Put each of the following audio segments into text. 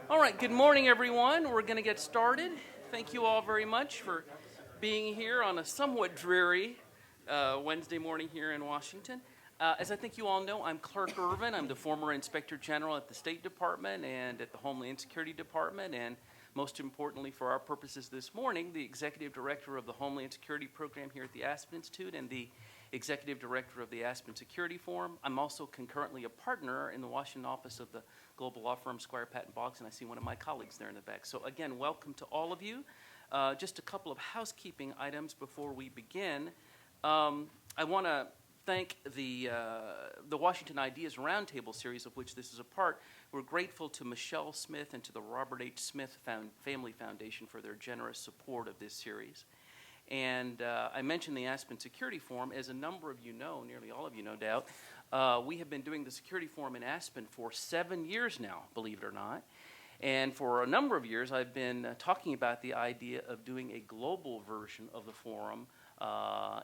All right, good morning, everyone. We're going to get started. Thank you all very much for being here on a somewhat dreary Wednesday morning here in Washington. As I think you all know, I'm Clerk Irvin. I'm the former Inspector General at the State Department and at the Homeland Security Department, and most importantly for our purposes this morning, the Executive Director of the Homeland Security Program here at the Aspen Institute and the Executive Director of the Aspen Security Forum. I'm also concurrently a partner in the Washington office of the global law firm Squire Patton Boggs, and I see one of my colleagues there in the back. So again, welcome to all of you. Just a couple of housekeeping items before we begin. I want to thank the Washington Ideas Roundtable series, of which this is a part. We're grateful to Michelle Smith and to the Robert H. Smith Family Foundation for their generous support of this series. And I mentioned the Aspen Security Forum. As a number of you know, nearly all of you no doubt, we have been doing the Security Forum in Aspen for 7 years now, believe it or not. And for a number of years, I've been talking about the idea of doing a global version of the forum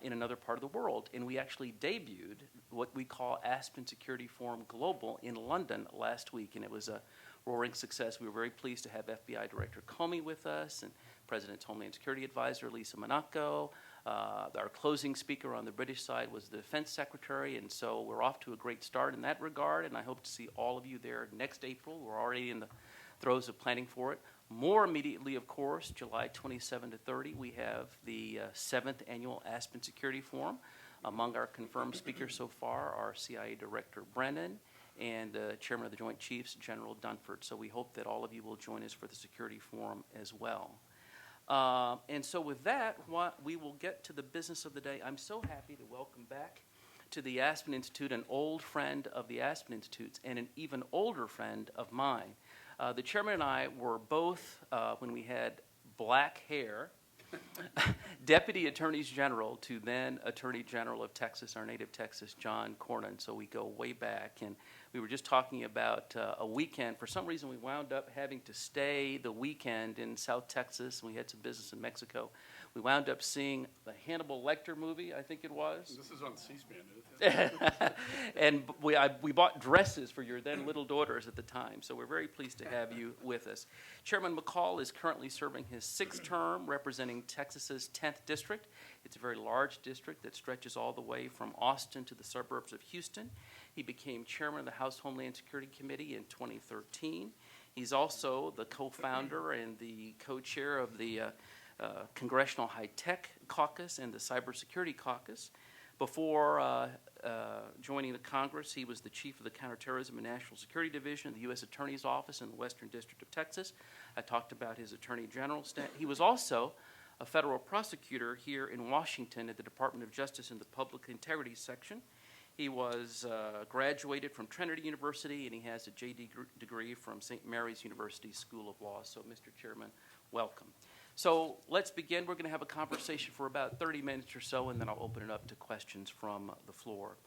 in another part of the world. And we actually debuted what we call Aspen Security Forum Global in London last week, and it was a roaring success. We were very pleased to have FBI Director Comey with us and President's Homeland Security Advisor Lisa Monaco. Our closing speaker on the British side was the Defense Secretary, and so we're off to a great start in that regard, and I hope to see all of you there next April. We're already in the throes of planning for it. More immediately, of course, July 27 to 30, we have the 7th Annual Aspen Security Forum. Among our confirmed speakers so far are CIA Director Brennan and Chairman of the Joint Chiefs, General Dunford. So we hope that all of you will join us for the Security Forum as well. And so with that, we will get to the business of the day. I'm so happy to welcome back to the Aspen Institute an old friend of the Aspen Institute and an even older friend of mine. The chairman and I were both, when we had black hair, Deputy Attorneys General to then Attorney General of Texas, our native Texas, John Cornyn. So we go way back. And we were just talking about a weekend. For some reason, we wound up having to stay the weekend in South Texas. We had some business in Mexico. We wound up seeing the Hannibal Lecter movie, I think it was. This is on C-SPAN, isn't it? And we bought dresses for your then little daughters at the time. So we're very pleased to have you with us. Chairman McCaul is currently serving his 6th term representing Texas's 10th district. It's a very large district that stretches all the way from Austin to the suburbs of Houston. He became chairman of the House Homeland Security Committee in 2013. He's also the co-founder and the co-chair of the Congressional High Tech Caucus and the Cybersecurity Caucus. Before joining the Congress, he was the chief of the Counterterrorism and National Security Division of the U.S. Attorney's Office in the Western District of Texas. I talked about his Attorney General stint. He was also a federal prosecutor here in Washington at the Department of Justice in the Public Integrity Section. He was graduated from Trinity University, and he has a JD degree from St. Mary's University School of Law. So, Mr. Chairman, welcome. So let's begin. We're going to have a conversation for about 30 minutes or so, and then I'll open it up to questions from the floor.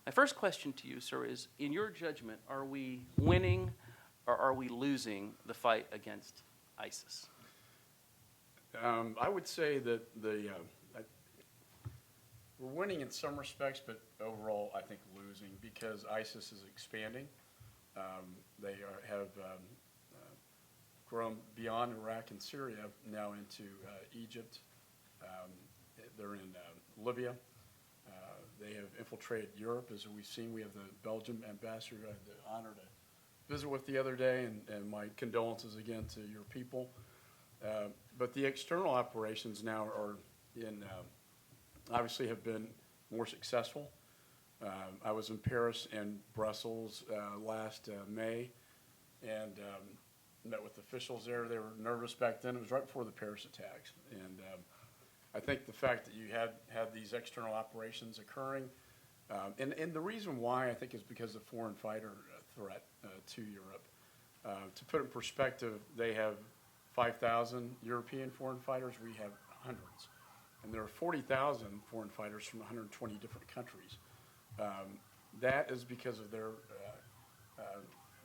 My first question to you, sir, is, in your judgment, are we winning or are we losing the fight against ISIS? I would say that we're winning in some respects, but overall I think losing because ISIS is expanding. They have grown beyond Iraq and Syria, now into Egypt. They're in Libya. They have infiltrated Europe, as we've seen. We have the Belgian ambassador I had the honor to visit with the other day, and my condolences again to your people. But the external operations now are obviously have been more successful. I was in Paris and Brussels last May, and met with officials there. They were nervous back then. It was right before the Paris attacks. And I think the fact that you had these external operations occurring, and the reason why I think is because of the foreign fighter threat to Europe. To put it in perspective, they have 5,000 European foreign fighters. We have hundreds. And there are 40,000 foreign fighters from 120 different countries. That is because of their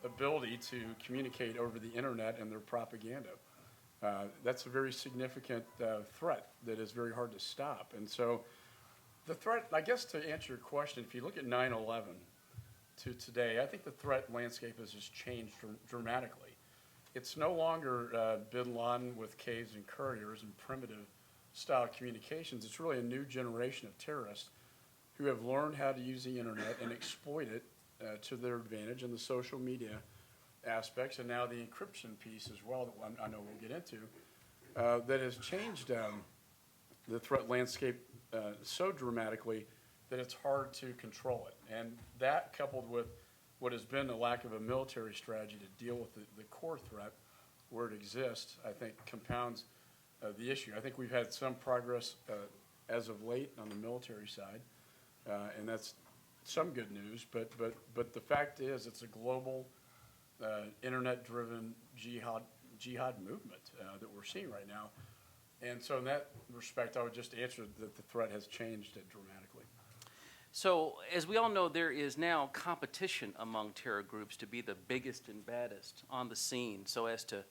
ability to communicate over the internet and their propaganda. That's a very significant threat that is very hard to stop. And so the threat, I guess to answer your question, if you look at 9/11 to today, I think the threat landscape has just changed dramatically. it's no longer bin Laden with caves and couriers and primitive style communications. It's really a new generation of terrorists who have learned how to use the internet and exploit it to their advantage in the social media aspects, and now the encryption piece as well that I know we'll get into, that has changed the threat landscape so dramatically that it's hard to control it. And that, coupled with what has been a lack of a military strategy to deal with the core threat where it exists, I think compounds the issue. I think we've had some progress as of late on the military side, and that's some good news, but the fact is it's a global internet-driven jihad movement that we're seeing right now. And so in that respect, I would just answer that the threat has changed dramatically. So, as we all know, there is now competition among terror groups to be the biggest and baddest on the scene so as to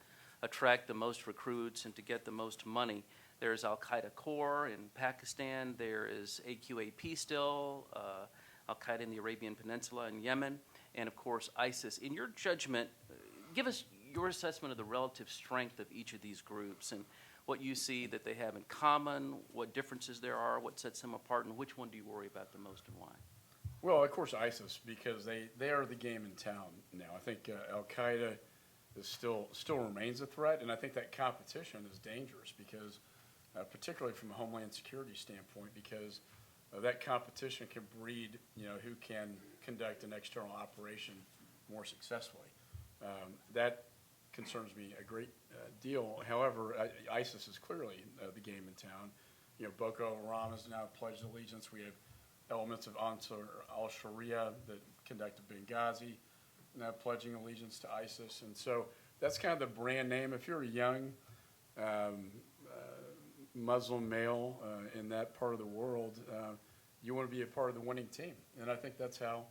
attract the most recruits and to get the most money. There's Al-Qaeda core in Pakistan. There is AQAP still, Al-Qaeda in the Arabian Peninsula and Yemen, and, of course, ISIS. In your judgment, give us your assessment of the relative strength of each of these groups and what you see that they have in common, what differences there are, what sets them apart, and which one do you worry about the most and why? Well, of course, ISIS, because they are the game in town now. I think Al-Qaeda is still remains a threat, and I think that competition is dangerous because, particularly from a Homeland Security standpoint, because that competition can breed, who can conduct an external operation more successfully. That concerns me a great deal. However, ISIS is clearly the game in town. Boko Haram has now pledged allegiance. We have elements of Ansar al-Sharia that conducted Benghazi now pledging allegiance to ISIS. And so that's kind of the brand name. If you're a young Muslim male in that part of the world, you want to be a part of the winning team. And I think that's how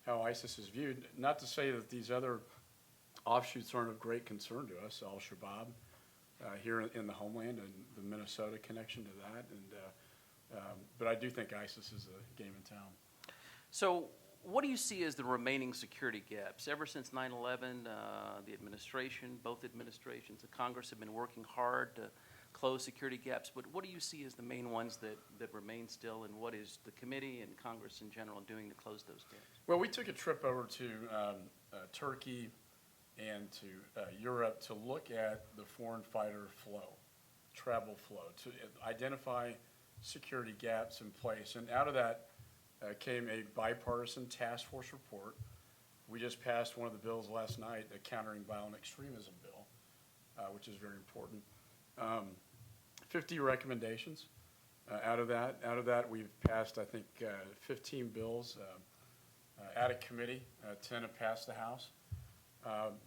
ISIS is viewed. Not to say that these other offshoots aren't of great concern to us, Al-Shabaab here in the homeland and the Minnesota connection to that. And but I do think ISIS is a game in town. So what do you see as the remaining security gaps? Ever since 9/11, the administration, both administrations, the Congress have been working hard to close security gaps. But what do you see as the main ones that remain still, and what is the committee and Congress in general doing to close those gaps? Well, we took a trip over to Turkey and to Europe to look at the foreign fighter flow, travel flow, to identify security gaps in place. And out of that came a bipartisan task force report. We just passed one of the bills last night, the Countering Violent Extremism bill, which is very important. 50 recommendations out of that. Out of that, we've passed, I think, 15 bills out of committee. 10 have passed the House.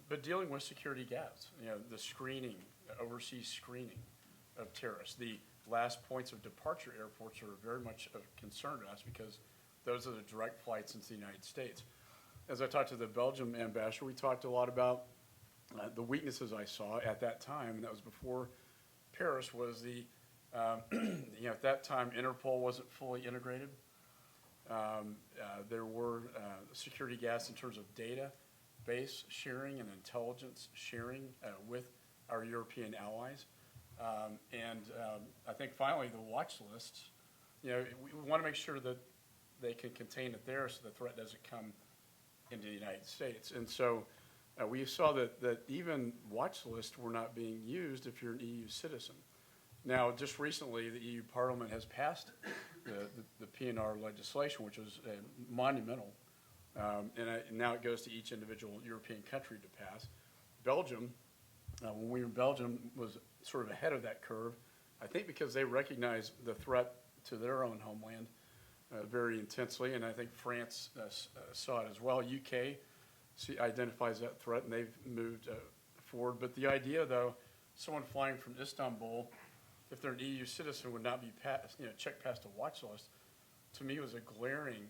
But dealing with security gaps, the screening, overseas screening of terrorists, the last points of departure airports are very much of concern to us because those are the direct flights into the United States. As I talked to the Belgium ambassador, we talked a lot about the weaknesses I saw at that time, and that was before Paris, was the, at that time, Interpol wasn't fully integrated. There were security gaps in terms of database sharing and intelligence sharing with our European allies. And I think finally the watch lists, we want to make sure that they can contain it there so the threat doesn't come into the United States. And so we saw that even watch lists were not being used if you're an EU citizen. Now, just recently, the EU Parliament has passed the PNR legislation, which was monumental. And now it goes to each individual European country to pass. Belgium, when we were in Belgium, was sort of ahead of that curve, I think because they recognized the threat to their own homeland very intensely, and I think France saw it as well. UK identifies that threat, and they've moved forward. But the idea, though, someone flying from Istanbul, if they're an EU citizen, would not be checked past a watch list, to me was a glaring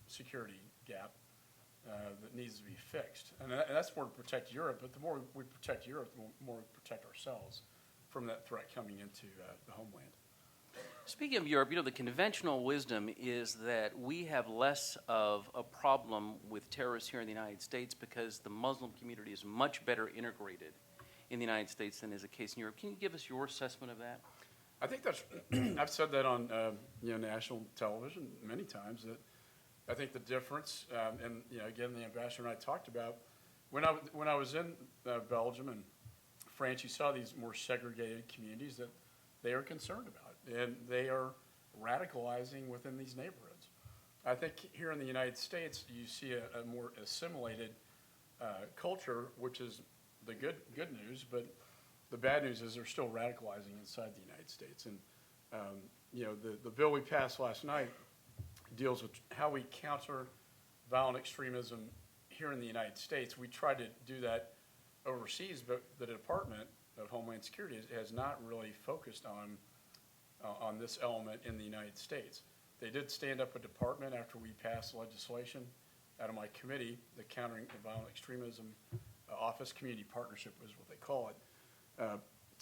security gap that needs to be fixed. And that's more to protect Europe, but the more we protect Europe, the more we protect ourselves from that threat coming into the homeland. Speaking of Europe, the conventional wisdom is that we have less of a problem with terrorists here in the United States because the Muslim community is much better integrated in the United States than is the case in Europe. Can you give us your assessment of that? I think that's, I've said that on national television many times, that I think the difference, and again, the ambassador and I talked about, when I was in Belgium and France, you saw these more segregated communities that they are concerned about, and they are radicalizing within these neighborhoods. I think here in the United States, you see a more assimilated culture, which is the good news, but the bad news is they're still radicalizing inside the United States. And the bill we passed last night deals with how we counter violent extremism here in the United States. We tried to do that overseas, but the Department of Homeland Security has not really focused on this element in the United States. They did stand up a department after we passed legislation out of my committee, the Countering Violent Extremism Office, Community Partnership is what they call it,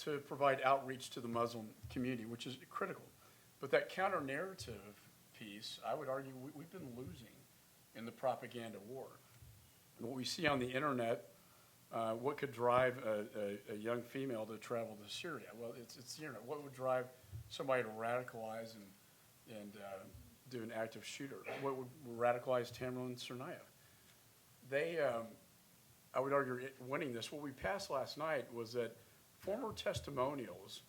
to provide outreach to the Muslim community, which is critical. But that counter-narrative piece, I would argue we've been losing in the propaganda war. What we see on the internet, what could drive a young female to travel to Syria? Well, it's the internet. What would drive somebody to radicalize and do an active shooter? What would radicalize Tamerlan Tsarnaev? They, I would argue, winning this. What we passed last night was that former testimonials,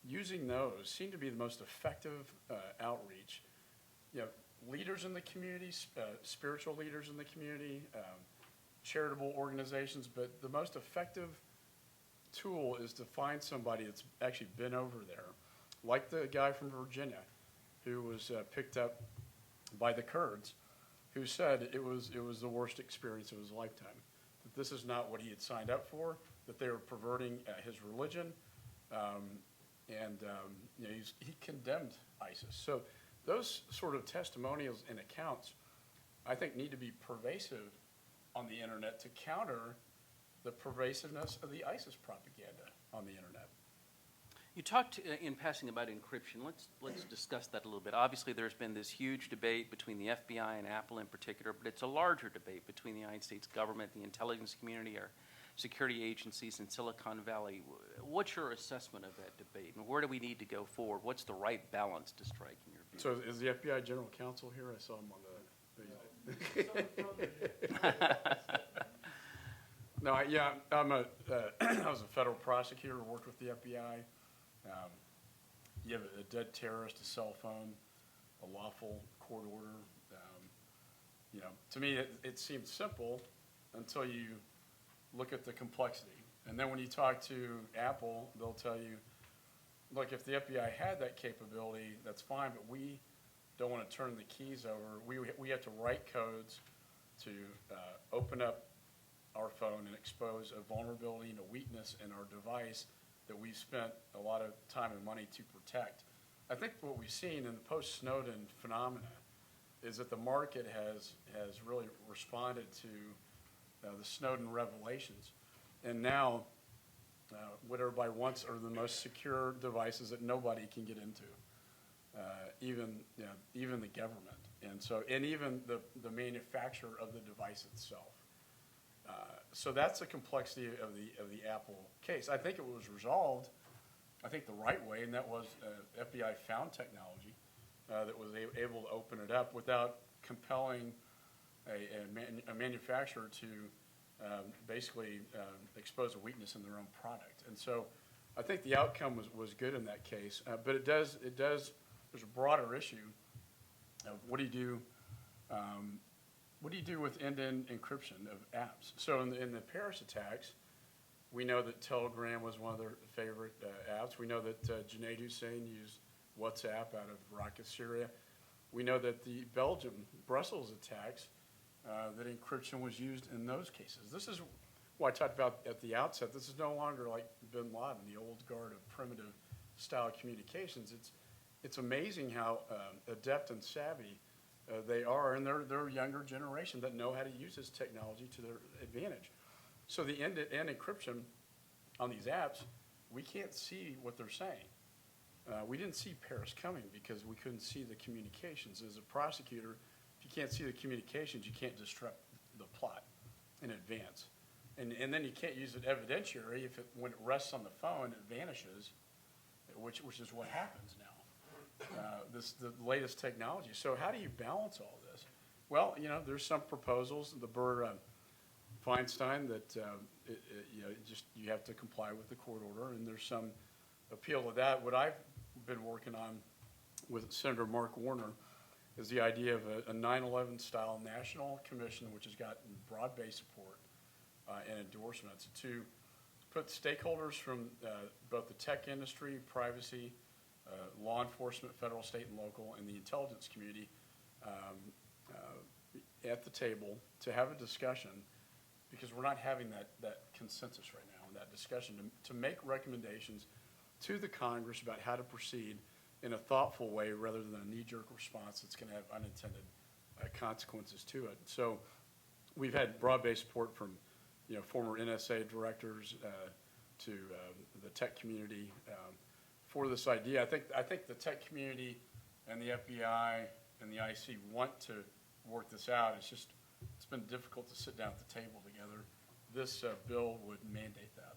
using those, seem to be the most effective outreach. Leaders in the community, spiritual leaders in the community, charitable organizations, but the most effective tool is to find somebody that's actually been over there, like the guy from Virginia who was picked up by the Kurds, who said it was the worst experience of his lifetime, that this is not what he had signed up for, that they were perverting his religion, and he condemned ISIS. So those sort of testimonials and accounts, I think, need to be pervasive on the internet to counter the pervasiveness of the ISIS propaganda on the internet. You talked in passing about encryption. Let's discuss that a little bit. Obviously, there's been this huge debate between the FBI and Apple in particular, but it's a larger debate between the United States government, the intelligence community, our security agencies in Silicon Valley. What's your assessment of that debate, and where do we need to go forward? What's the right balance to strike in your view? So is the FBI General Counsel here? I saw him on the... No, I was a federal prosecutor, worked with the FBI. You have a dead terrorist, a cell phone, a lawful court order. To me, it seems simple until you look at the complexity. And then when you talk to Apple, they'll tell you, look, if the FBI had that capability, that's fine, but we don't want to turn the keys over. We have to write codes to open up our phone and expose a vulnerability and a weakness in our device that we've spent a lot of time and money to protect. I think what we've seen in the post-Snowden phenomena is that the market has really responded to the Snowden revelations. And now what everybody wants are the most secure devices that nobody can get into, even the government. And even the manufacturer of the device itself. So that's the complexity of the Apple case. I think it was resolved, I think, the right way, and that was FBI found technology that was able to open it up without compelling a manufacturer to basically expose a weakness in their own product. And so I think the outcome was good in that case, but it does, there's a broader issue of what do you do with end-to-end encryption of apps? So in the Paris attacks, we know that Telegram was one of their favorite apps. We know that Junaid Hussein used WhatsApp out of Raqqa, Syria. We know that the Brussels attacks, that encryption was used in those cases. This is what I talked about at the outset. This is no longer like bin Laden, the old guard of primitive style communications. It's amazing how adept and savvy they are, and they're a younger generation that know how to use this technology to their advantage. So the end-to-end encryption on these apps, we can't see what they're saying. We didn't see Paris coming because we couldn't see the communications. As a prosecutor, if you can't see the communications, you can't disrupt the plot in advance. And then you can't use it evidentiary if when it rests on the phone, it vanishes, which is what happens now. The latest technology. So how do you balance all this? Well, there's some proposals, the Burr-Feinstein, that you have to comply with the court order, and there's some appeal to that. What I've been working on with Senator Mark Warner is the idea of a 9/11 style national commission, which has gotten broad-based support and endorsements to put stakeholders from both the tech industry, privacy, law enforcement, federal, state, and local, and the intelligence community at the table to have a discussion, because we're not having that consensus right now, and that discussion to make recommendations to the Congress about how to proceed in a thoughtful way rather than a knee-jerk response that's going to have unintended consequences to it. So we've had broad-based support from former NSA directors to the tech community for this idea. I think the tech community and the FBI and the IC want to work this out. It's been difficult to sit down at the table together. This bill would mandate that.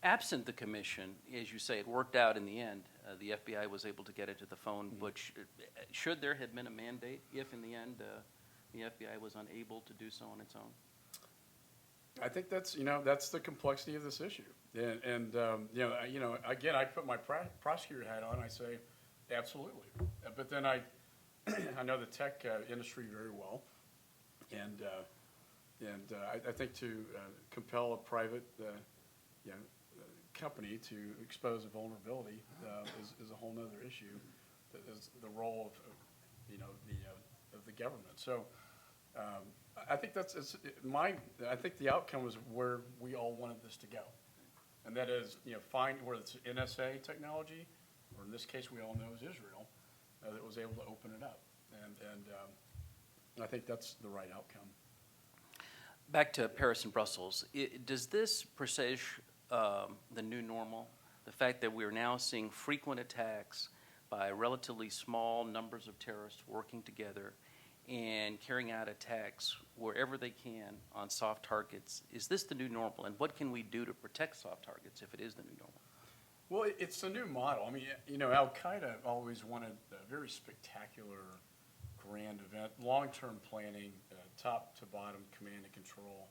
Absent the commission, as you say, it worked out in the end. The FBI was able to get it to the phone, but should there have been a mandate if in the end the FBI was unable to do so on its own? I think that's the complexity of this issue, and again, I put my prosecutor hat on. I say, absolutely, but then I know the tech industry very well, and I think to compel a private company to expose a vulnerability is a whole other issue. That is the role of the government. So. I think I think the outcome was where we all wanted this to go, and that is, find where it's NSA technology, or in this case we all know is Israel, that was able to open it up, and I think that's the right outcome. Back to Paris and Brussels, does this presage the new normal? The fact that we're now seeing frequent attacks by relatively small numbers of terrorists working together and carrying out attacks wherever they can on soft targets. Is this the new normal, and what can we do to protect soft targets if it is the new normal? Well, it's a new model. I mean, Al-Qaeda always wanted a very spectacular, grand event, long-term planning, top to bottom command and control.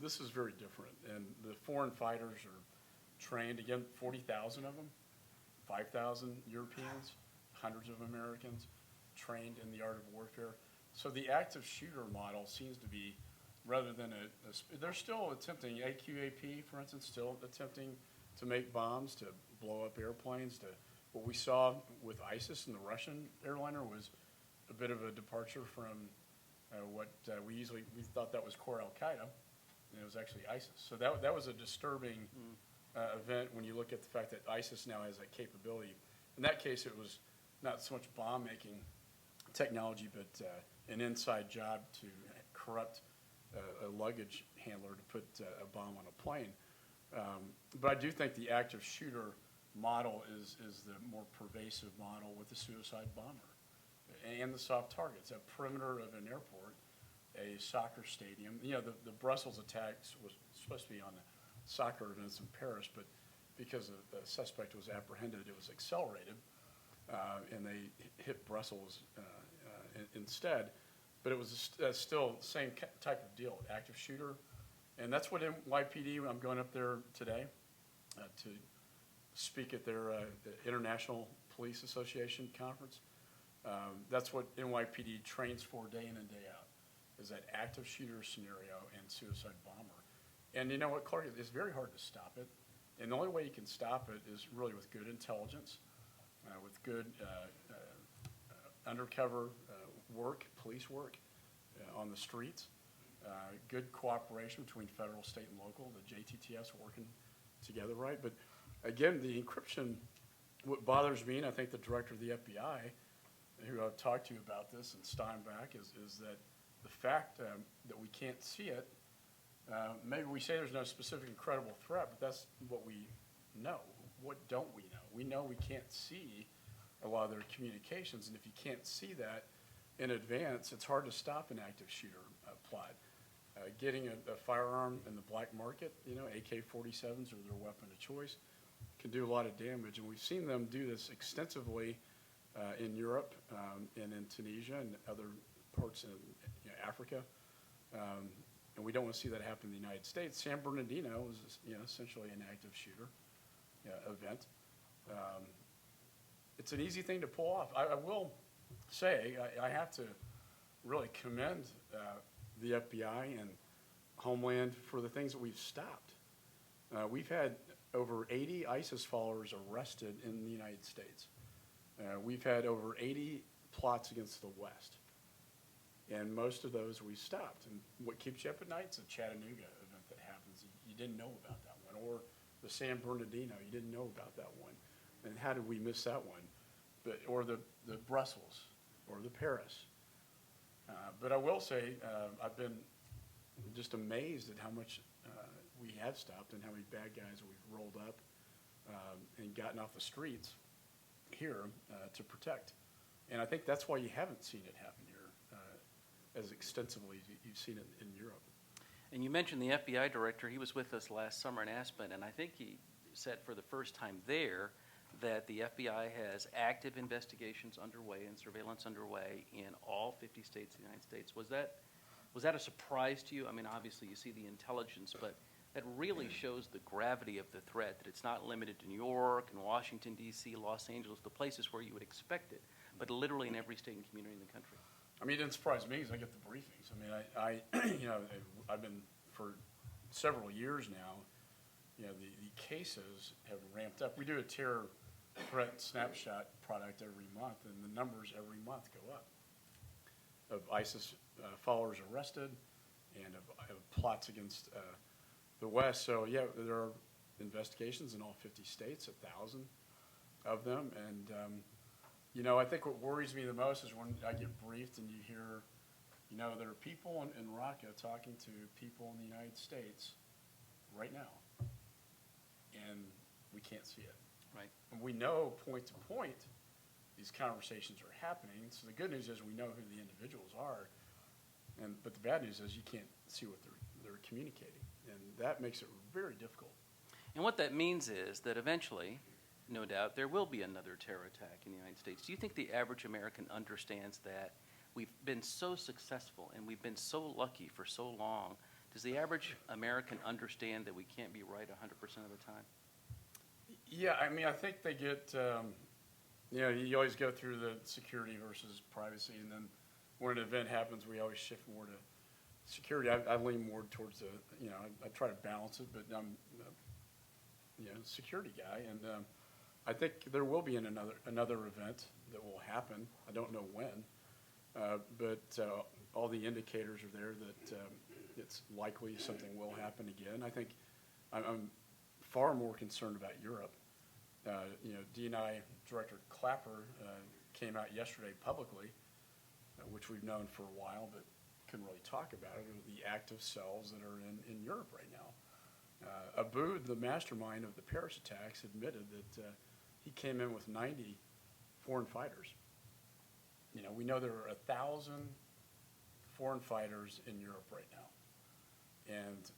This is very different, and the foreign fighters are trained, again, 40,000 of them, 5,000 Europeans, hundreds of Americans, trained in the art of warfare. So the active shooter model seems to be, rather than they're still attempting, AQAP, for instance, still attempting to make bombs, to blow up airplanes. What we saw with ISIS and the Russian airliner was a bit of a departure from what we thought that was core Al-Qaeda, and it was actually ISIS. So that was a disturbing event when you look at the fact that ISIS now has that capability. In that case, it was not so much bomb-making technology, but an inside job to corrupt a luggage handler to put a bomb on a plane. But I do think the active shooter model is the more pervasive model with the suicide bomber and the soft targets. A perimeter of an airport, a soccer stadium. The Brussels attacks was supposed to be on a soccer events in Paris, but because the suspect was apprehended, it was accelerated, and they hit Brussels instead. But it was still the same type of deal, active shooter. And that's what NYPD, I'm going up there today to speak at their International Police Association conference. That's what NYPD trains for day in and day out, is that active shooter scenario and suicide bomber. And you know what, Clark, it's very hard to stop it. And the only way you can stop it is really with good intelligence, with good undercover work, police work on the streets, good cooperation between federal, state, and local, the JTTS working together, right? But again, the encryption, what bothers me, and I think the director of the FBI, who I've talked to about this, and Steinbach, is that the fact that we can't see it, maybe we say there's no specific incredible threat, but that's what we know? What don't we know? We know we can't see a lot of their communications, and if you can't see that in advance, it's hard to stop an active shooter plot. Getting a firearm in the black market, AK-47s are their weapon of choice, can do a lot of damage, and we've seen them do this extensively in Europe and in Tunisia and other parts of Africa. And we don't want to see that happen in the United States. San Bernardino was, essentially an active shooter event. It's an easy thing to pull off. I will say I have to really commend the FBI and Homeland for the things that we've stopped. We've had over 80 ISIS followers arrested in the United States. We've had over 80 plots against the West. And most of those we stopped. And what keeps you up at night is a Chattanooga event that happens. You didn't know about that one. Or the San Bernardino, you didn't know about that one. And how did we miss that one? Or the Brussels, or the Paris. But I will say, I've been just amazed at how much we have stopped and how many bad guys we've rolled up and gotten off the streets here to protect. And I think that's why you haven't seen it happen here as extensively as you've seen it in Europe. And you mentioned the FBI director. He was with us last summer in Aspen, and I think he said for the first time there that the FBI has active investigations underway and surveillance underway in all 50 states of the United States. Was that a surprise to you? I mean, obviously you see the intelligence, but that really shows the gravity of the threat, that it's not limited to New York and Washington, D.C., Los Angeles, the places where you would expect it, but literally in every state and community in the country. I mean, it didn't surprise me because I get the briefings. I mean, I've been for several years now, the cases have ramped up. We do a terror threat snapshot product every month, and the numbers every month go up of ISIS followers arrested and of plots against the West. So, yeah, there are investigations in all 50 states, 1,000 of them. And, I think what worries me the most is when I get briefed and you hear, there are people in Raqqa talking to people in the United States right now, and we can't see it. Right. And we know point to point these conversations are happening. So the good news is we know who the individuals are, but the bad news is you can't see what they're communicating, and that makes it very difficult. And what that means is that eventually, no doubt, there will be another terror attack in the United States. Do you think the average American understands that we've been so successful and we've been so lucky for so long? Does the average American understand that we can't be right 100% of the time? Yeah, I mean, I think they get, you always go through the security versus privacy, and then when an event happens, we always shift more to security. I lean more towards I try to balance it, but I'm a security guy, and I think there will be another event that will happen. I don't know when, but all the indicators are there that it's likely something will happen again. I think I'm far more concerned about Europe. D&I Director Clapper came out yesterday publicly, which we've known for a while, but couldn't really talk about it, of the active cells that are in Europe right now. Aboud, the mastermind of the Paris attacks, admitted that he came in with 90 foreign fighters. We know there are 1,000 foreign fighters in Europe right now. And,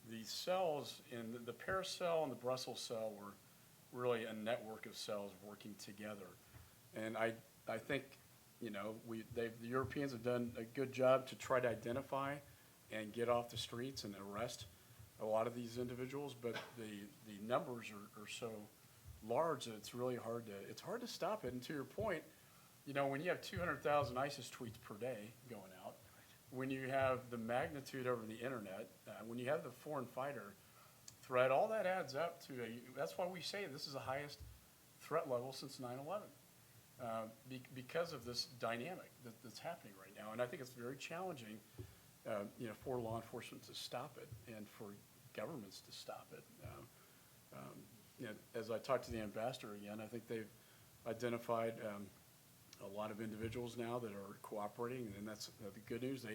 these cells, in the Paris cell and the Brussels cell were really a network of cells working together. And I think, the Europeans have done a good job to try to identify and get off the streets and arrest a lot of these individuals, but the numbers are so large that it's really hard to stop it. And to your point, when you have 200,000 ISIS tweets per day going out, when you have the magnitude over the internet, when you have the foreign fighter threat, all that adds up to that's why we say this is the highest threat level since 9/11, because of this dynamic that's happening right now. And I think it's very challenging, for law enforcement to stop it and for governments to stop it. As I talked to the ambassador again, I think they've identified a lot of individuals now that are cooperating, and that's the good news.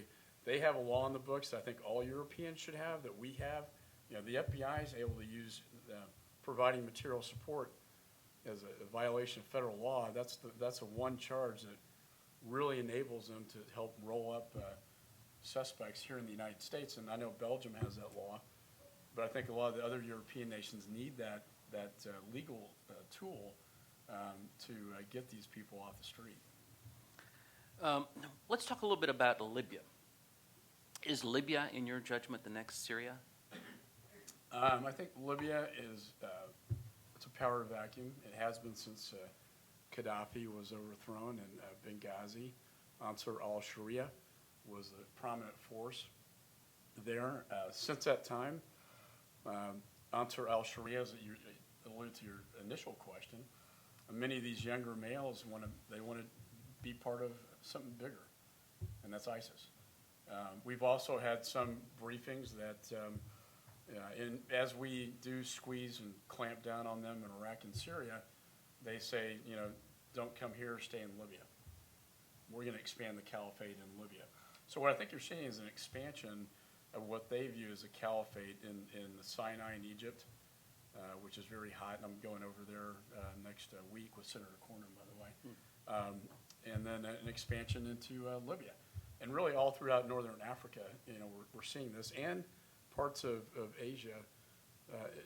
They have a law in the books that I think all Europeans should have, that we have. The FBI is able to use providing material support as a violation of federal law, that's a one charge that really enables them to help roll up suspects here in the United States. And I know Belgium has that law, but I think a lot of the other European nations need that legal tool to get these people off the street. Let's talk a little bit about Libya. Is Libya, in your judgment, the next Syria? I think Libya is it's a power vacuum. It has been since Gaddafi was overthrown in Benghazi. Ansar al-Sharia was a prominent force there. Since that time, Ansar al-Sharia, as you alluded to your initial question, many of these younger males want to be part of something bigger, and that's ISIS. We've also had some briefings that as we do squeeze and clamp down on them in Iraq and Syria, they say, don't come here, stay in Libya. We're going to expand the caliphate in Libya. So what I think you're seeing is an expansion of what they view as a caliphate in the Sinai in Egypt, which is very hot. And I'm going over there next week with Senator Cornyn, by the way. And then an expansion into Libya. And really all throughout northern Africa, we're seeing this, and parts of Asia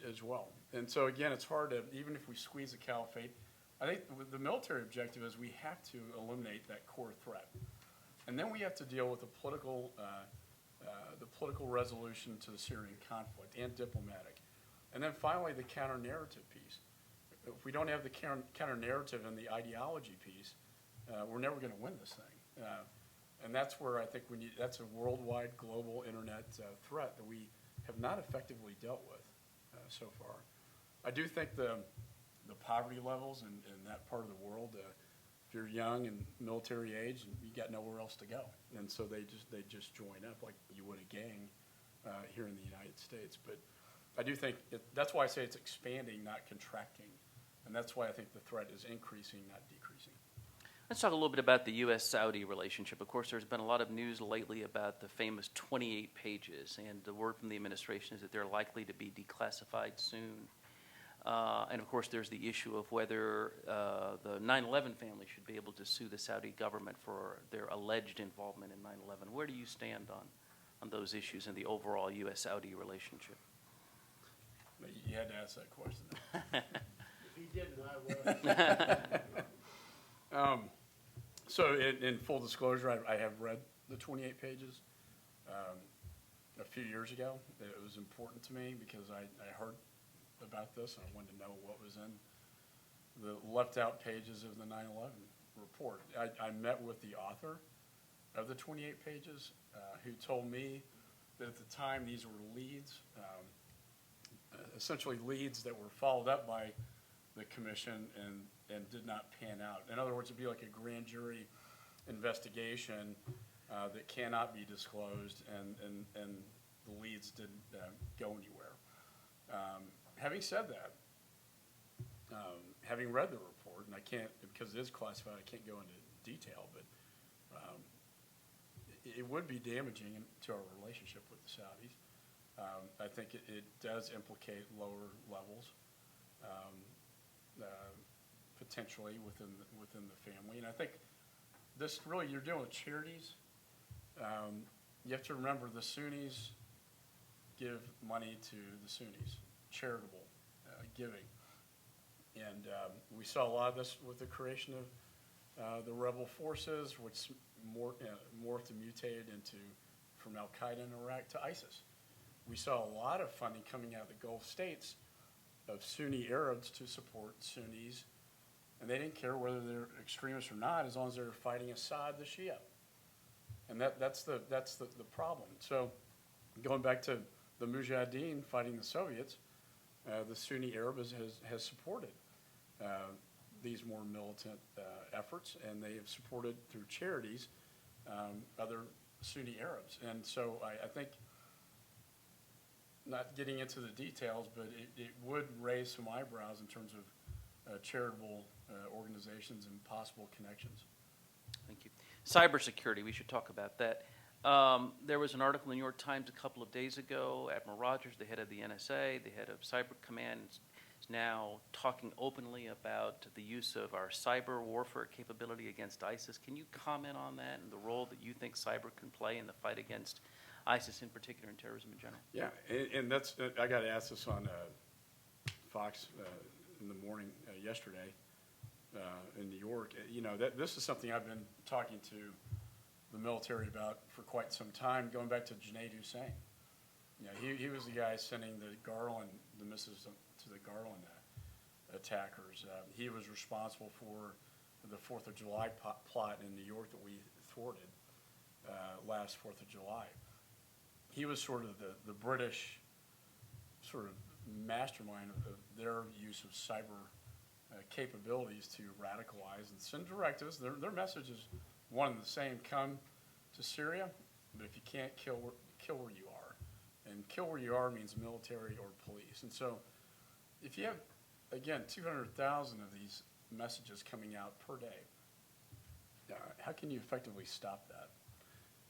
as well. And so again, it's hard to, even if we squeeze the caliphate, I think the military objective is we have to eliminate that core threat. And then we have to deal with the political resolution to the Syrian conflict and diplomatic. And then finally, the counter-narrative piece. If we don't have the counter-narrative and the ideology piece, we're never going to win this thing. And that's where I think that's a worldwide, global internet threat that we have not effectively dealt with so far. I do think the poverty levels in that part of the world, if you're young and military age, you got nowhere else to go. And so they just join up like you would a gang here in the United States. But I do think that's why I say it's expanding, not contracting. And that's why I think the threat is increasing, not decreasing. Let's talk a little bit about the U.S.-Saudi relationship. Of course, there's been a lot of news lately about the famous 28 pages, and the word from the administration is that they're likely to be declassified soon. And of course, there's the issue of whether the 9/11 family should be able to sue the Saudi government for their alleged involvement in 9/11. Where do you stand on those issues and the overall U.S.-Saudi relationship? You had to ask that question. If he didn't, I would. So in full disclosure, I have read the 28 pages a few years ago. It was important to me because I heard about this and I wanted to know what was in the left out pages of the 9/11 report. I met with the author of the 28 pages who told me that at the time these were leads, essentially leads that were followed up by the commission and did not pan out. In other words, it'd be like a grand jury investigation that cannot be disclosed, and the leads didn't go anywhere. Having said that, having read the report, and I can't, because it is classified, I can't go into detail, but it would be damaging to our relationship with the Saudis. I think it does implicate lower levels, potentially within the family. And I think this really, you're dealing with charities. You have to remember the Sunnis give money to the Sunnis, charitable giving. And we saw a lot of this with the creation of the rebel forces, which morphed and mutated from Al-Qaeda in Iraq to ISIS. We saw a lot of funding coming out of the Gulf states of Sunni Arabs to support Sunnis, and they didn't care whether they're extremists or not, as long as they're fighting Assad, the Shia. And that's the problem. So going back to the Mujahideen fighting the Soviets, the Sunni Arab has supported these more militant efforts, and they have supported through charities other Sunni Arabs. And so I think, not getting into the details, but it would raise some eyebrows in terms of charitable organizations and possible connections. Thank you. Cybersecurity, we should talk about that. There was an article in the New York Times a couple of days ago. Admiral Rogers, the head of the NSA, the head of Cyber Command, is now talking openly about the use of our cyber warfare capability against ISIS. Can you comment on that and the role that you think cyber can play in the fight against ISIS in particular and terrorism in general? Yeah, and that's, I got asked this on Fox in the morning yesterday in New York. This is something I've been talking to the military about for quite some time, going back to Junaid Hussain. He was the guy sending the missiles to the Garland attackers. He was responsible for the 4th of July plot in New York that we thwarted last 4th of July. He was sort of the British sort of mastermind of their use of cyber capabilities to radicalize and send directives. Their message is one and the same: come to Syria, but if you can't, kill where you are. And kill where you are means military or police. And so if you have, again, 200,000 of these messages coming out per day, how can you effectively stop that?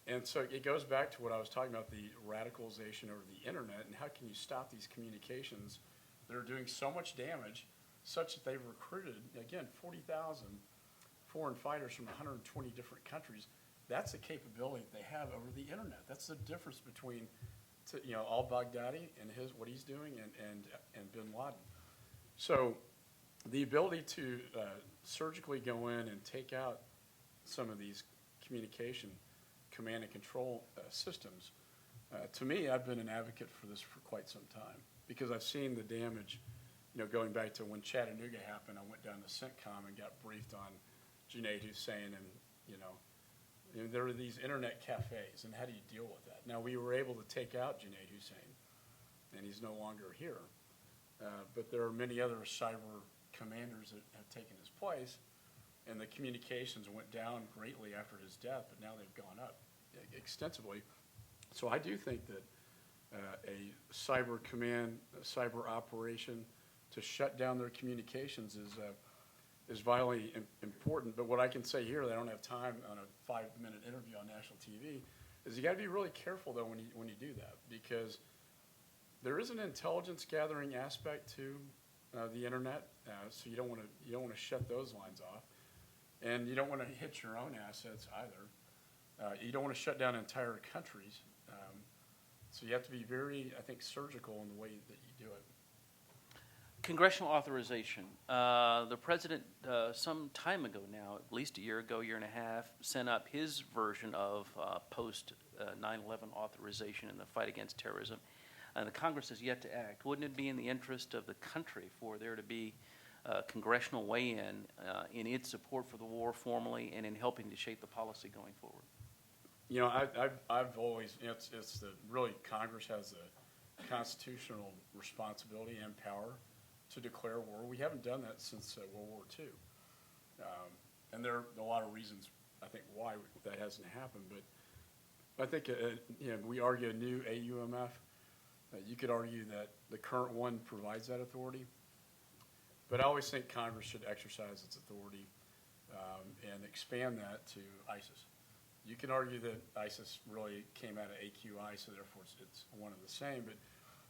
And so it goes back to what I was talking about, the radicalization over the internet, and how can you stop these communications that are doing so much damage, such that they've recruited, again, 40,000 foreign fighters from 120 different countries. That's the capability that they have over the internet. That's the difference between al-Baghdadi and what he's doing and bin Laden. So the ability to surgically go in and take out some of these communication command and control systems, to me, I've been an advocate for this for quite some time, because I've seen the damage. Going back to when Chattanooga happened, I went down to CENTCOM and got briefed on Junaid Hussain, and there were these internet cafes, and how do you deal with that? Now, we were able to take out Junaid Hussain, and he's no longer here. But there are many other cyber commanders that have taken his place, and the communications went down greatly after his death, but now they've gone up extensively. So I do think that a cyber command, a cyber operation to shut down their communications is vitally important. But what I can say here, that I don't have time on a 5-minute interview on national TV, is you got to be really careful though when you do that, because there is an intelligence gathering aspect to the internet. So you don't want to shut those lines off, and you don't want to hit your own assets either. You don't want to shut down entire countries. So you have to be very, I think, surgical in the way that you do it. Congressional authorization. The president, some time ago now, at least a year ago, year and a half, sent up his version of post 9/11 authorization in the fight against terrorism. And the Congress has yet to act. Wouldn't it be in the interest of the country for there to be congressional weigh-in in its support for the war formally and in helping to shape the policy going forward? I've always, really Congress has the constitutional responsibility and power to declare war. We haven't done that since World War II. And there are a lot of reasons, I think, why that hasn't happened. But I think, we argue a new AUMF. You could argue that the current one provides that authority. But I always think Congress should exercise its authority and expand that to ISIS. You can argue that ISIS really came out of AQI, so therefore it's one and the same. But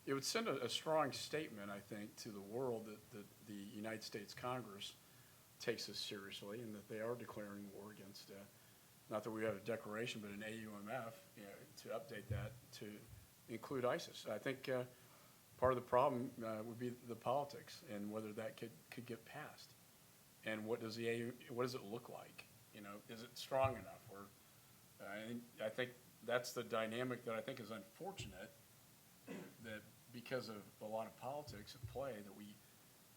it would send a strong statement, I think, to the world that the United States Congress takes this seriously and that they are declaring war against, not that we have a declaration, but an AUMF, to update that to include ISIS. I think part of the problem would be the politics and whether that could get passed. And what does it look like? Is it strong enough? I think that's the dynamic that I think is unfortunate, that because of a lot of politics at play that we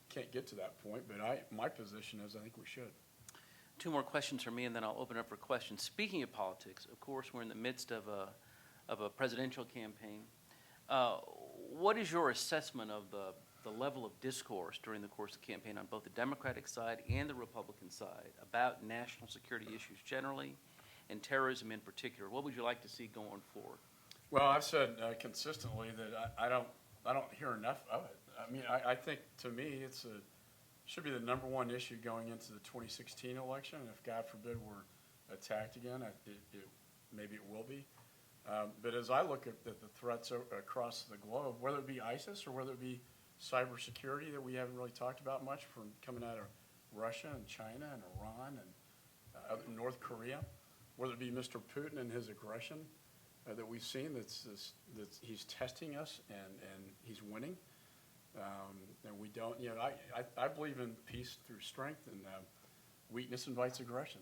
can't get to that point. But my position is I think we should. 2 more questions from me, and then I'll open up for questions. Speaking of politics, of course, we're in the midst of a presidential campaign. What is your assessment of the level of discourse during the course of the campaign on both the Democratic side and the Republican side about national security issues generally and terrorism in particular? What would you like to see going forward? Well, I've said consistently that I don't hear enough of it. I mean, I think to me should be the number one issue going into the 2016 election. And if God forbid we're attacked again, maybe it will be. But as I look at the threats across the globe, whether it be ISIS or whether it be cybersecurity that we haven't really talked about much, from coming out of Russia and China and Iran and North Korea, whether it be Mr. Putin and his aggression that we've seen, that he's testing us and he's winning. And we don't, I believe in peace through strength, and weakness invites aggression.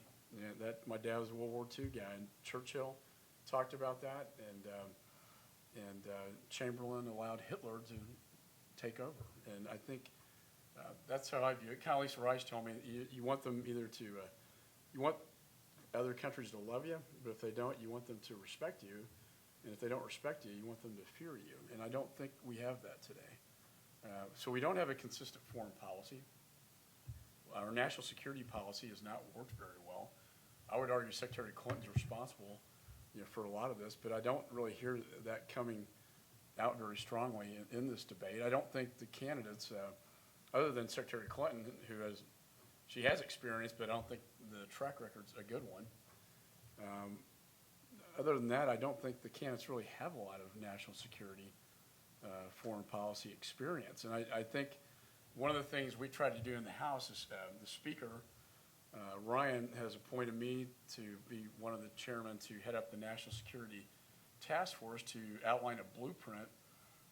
My dad was a World War II guy, and Churchill talked about that, and Chamberlain allowed Hitler to take over. And I think that's how I view it. Condoleezza Rice told me you want them either to, you want other countries to love you, but if they don't, you want them to respect you. And if they don't respect you, you want them to fear you. And I don't think we have that today. So we don't have a consistent foreign policy. Our national security policy has not worked very well. I would argue Secretary Clinton's responsible, for a lot of this, but I don't really hear that coming out very strongly in this debate. I don't think the candidates, other than Secretary Clinton, she has experience, but I don't think the track record's a good one. Other than that, I don't think the candidates really have a lot of national security foreign policy experience. And I think one of the things we tried to do in the House is the Speaker, Ryan, has appointed me to be one of the chairmen to head up the National Security Task Force to outline a blueprint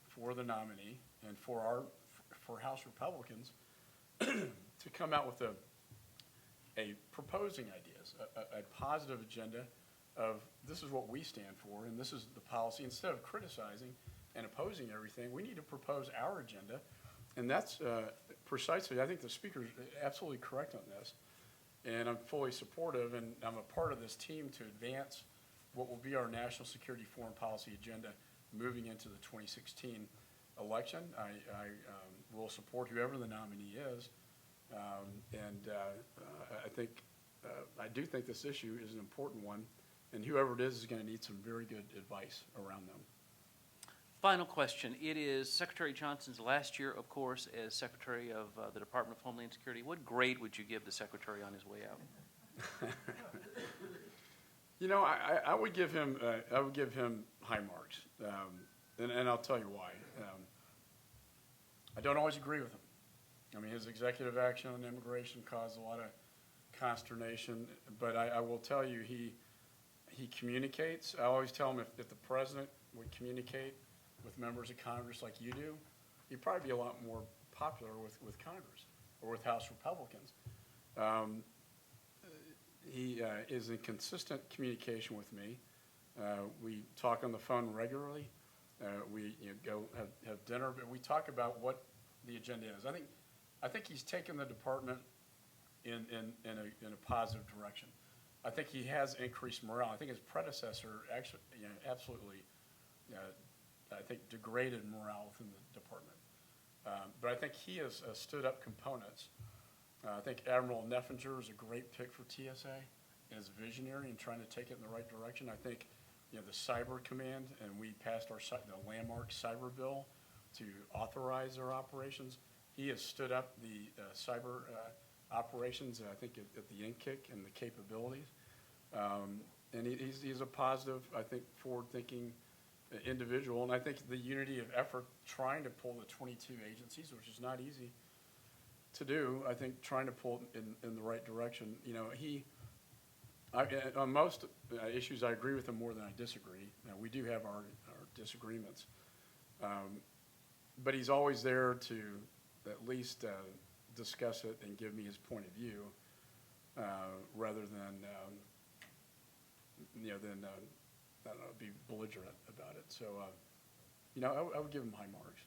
for the nominee and for House Republicans to come out with a proposing ideas, a positive agenda of this is what we stand for and this is the policy. Instead of criticizing and opposing everything, we need to propose our agenda. And that's precisely, I think the Speaker is absolutely correct on this. And I'm fully supportive, and I'm a part of this team to advance what will be our national security foreign policy agenda moving into the 2016 election. I will support whoever the nominee is. I do think this issue is an important one, and whoever it is going to need some very good advice around them. Final question. It is Secretary Johnson's last year, of course, as Secretary of the Department of Homeland Security. What grade would you give the Secretary on his way out? I would give him high marks, and I'll tell you why. I don't always agree with him. I mean, his executive action on immigration caused a lot of consternation, but I will tell you he communicates. I always tell him if the president would communicate with members of Congress like you do, he'd probably be a lot more popular with Congress or with House Republicans. He is in consistent communication with me. We talk on the phone regularly. We go have dinner, but we talk about what the agenda is. I think he's taken the department in a positive direction. I think he has increased morale. I think his predecessor actually absolutely I think degraded morale within the department. But I think he has stood up components. I think Admiral Neffinger is a great pick for TSA and is visionary in trying to take it in the right direction. I think the Cyber Command, and we passed the landmark cyber bill to authorize their operations. He has stood up the cyber operations, I think, at the NCIC and the capabilities. And he's a positive, I think, forward-thinking individual. And I think the unity of effort trying to pull the 22 agencies, which is not easy to do, I think trying to pull in the right direction. On most issues, I agree with him more than I disagree. We do have our disagreements. But he's always there to at least discuss it and give me his point of view, rather than I don't know, be belligerent about it. So, I would give him high marks.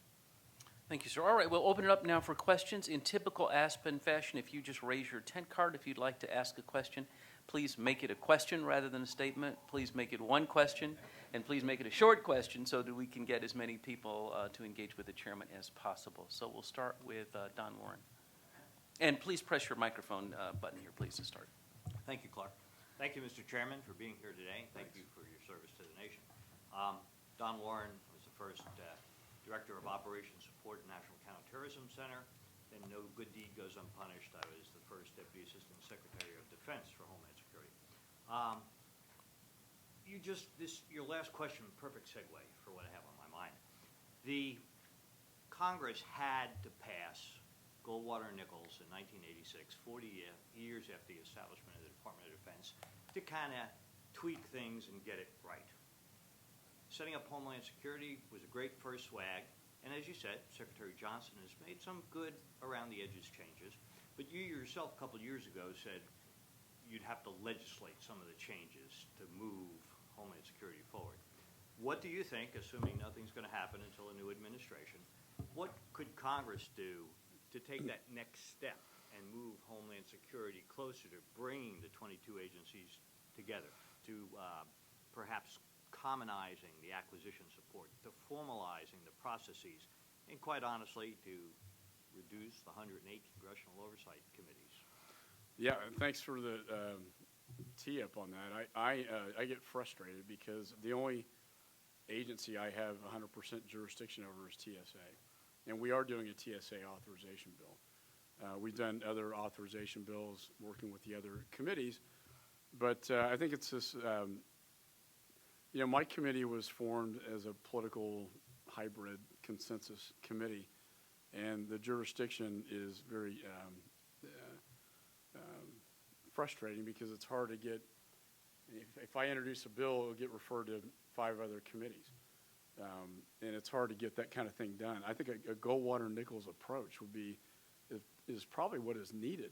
Thank you, sir. All right, we'll open it up now for questions. In typical Aspen fashion, if you just raise your tent card if you'd like to ask a question, please make it a question rather than a statement. Please make it one question, and please make it a short question so that we can get as many people to engage with the chairman as possible. So we'll start with Don Warren. And please press your microphone button here, please, to start. Thank you, Clark. Thank you, Mr. Chairman, for being here today. Thank you for your service to the nation. Don Warren was the first Director of Operations Support at National Counterterrorism Center. And no good deed goes unpunished. I was the first Deputy Assistant Secretary of Defense for Homeland Security. Your last question, perfect segue for what I have on my mind. The Congress had to pass Goldwater and Nichols in 1986, 40 years after the establishment of the Department of Defense, to kind of tweak things and get it right. Setting up Homeland Security was a great first swag, and as you said, Secretary Johnson has made some good around the edges changes, but you yourself a couple of years ago said you'd have to legislate some of the changes to move Homeland Security forward. What do you think, assuming nothing's going to happen until a new administration, what could Congress do to take that next step and move Homeland Security closer to bringing the 22 agencies together, to perhaps commonizing the acquisition support, to formalizing the processes, and quite honestly, to reduce the 108 congressional oversight committees? Yeah, and thanks for the tee-up on that. I get frustrated because the only agency I have 100% jurisdiction over is TSA, and we are doing a TSA authorization bill. We've done other authorization bills working with the other committees, but I think it's this, my committee was formed as a political hybrid consensus committee, and the jurisdiction is very frustrating because it's hard to get, if I introduce a bill, it'll get referred to 5 other committees. And it's hard to get that kind of thing done. I think a Goldwater-Nichols approach would be, is probably what is needed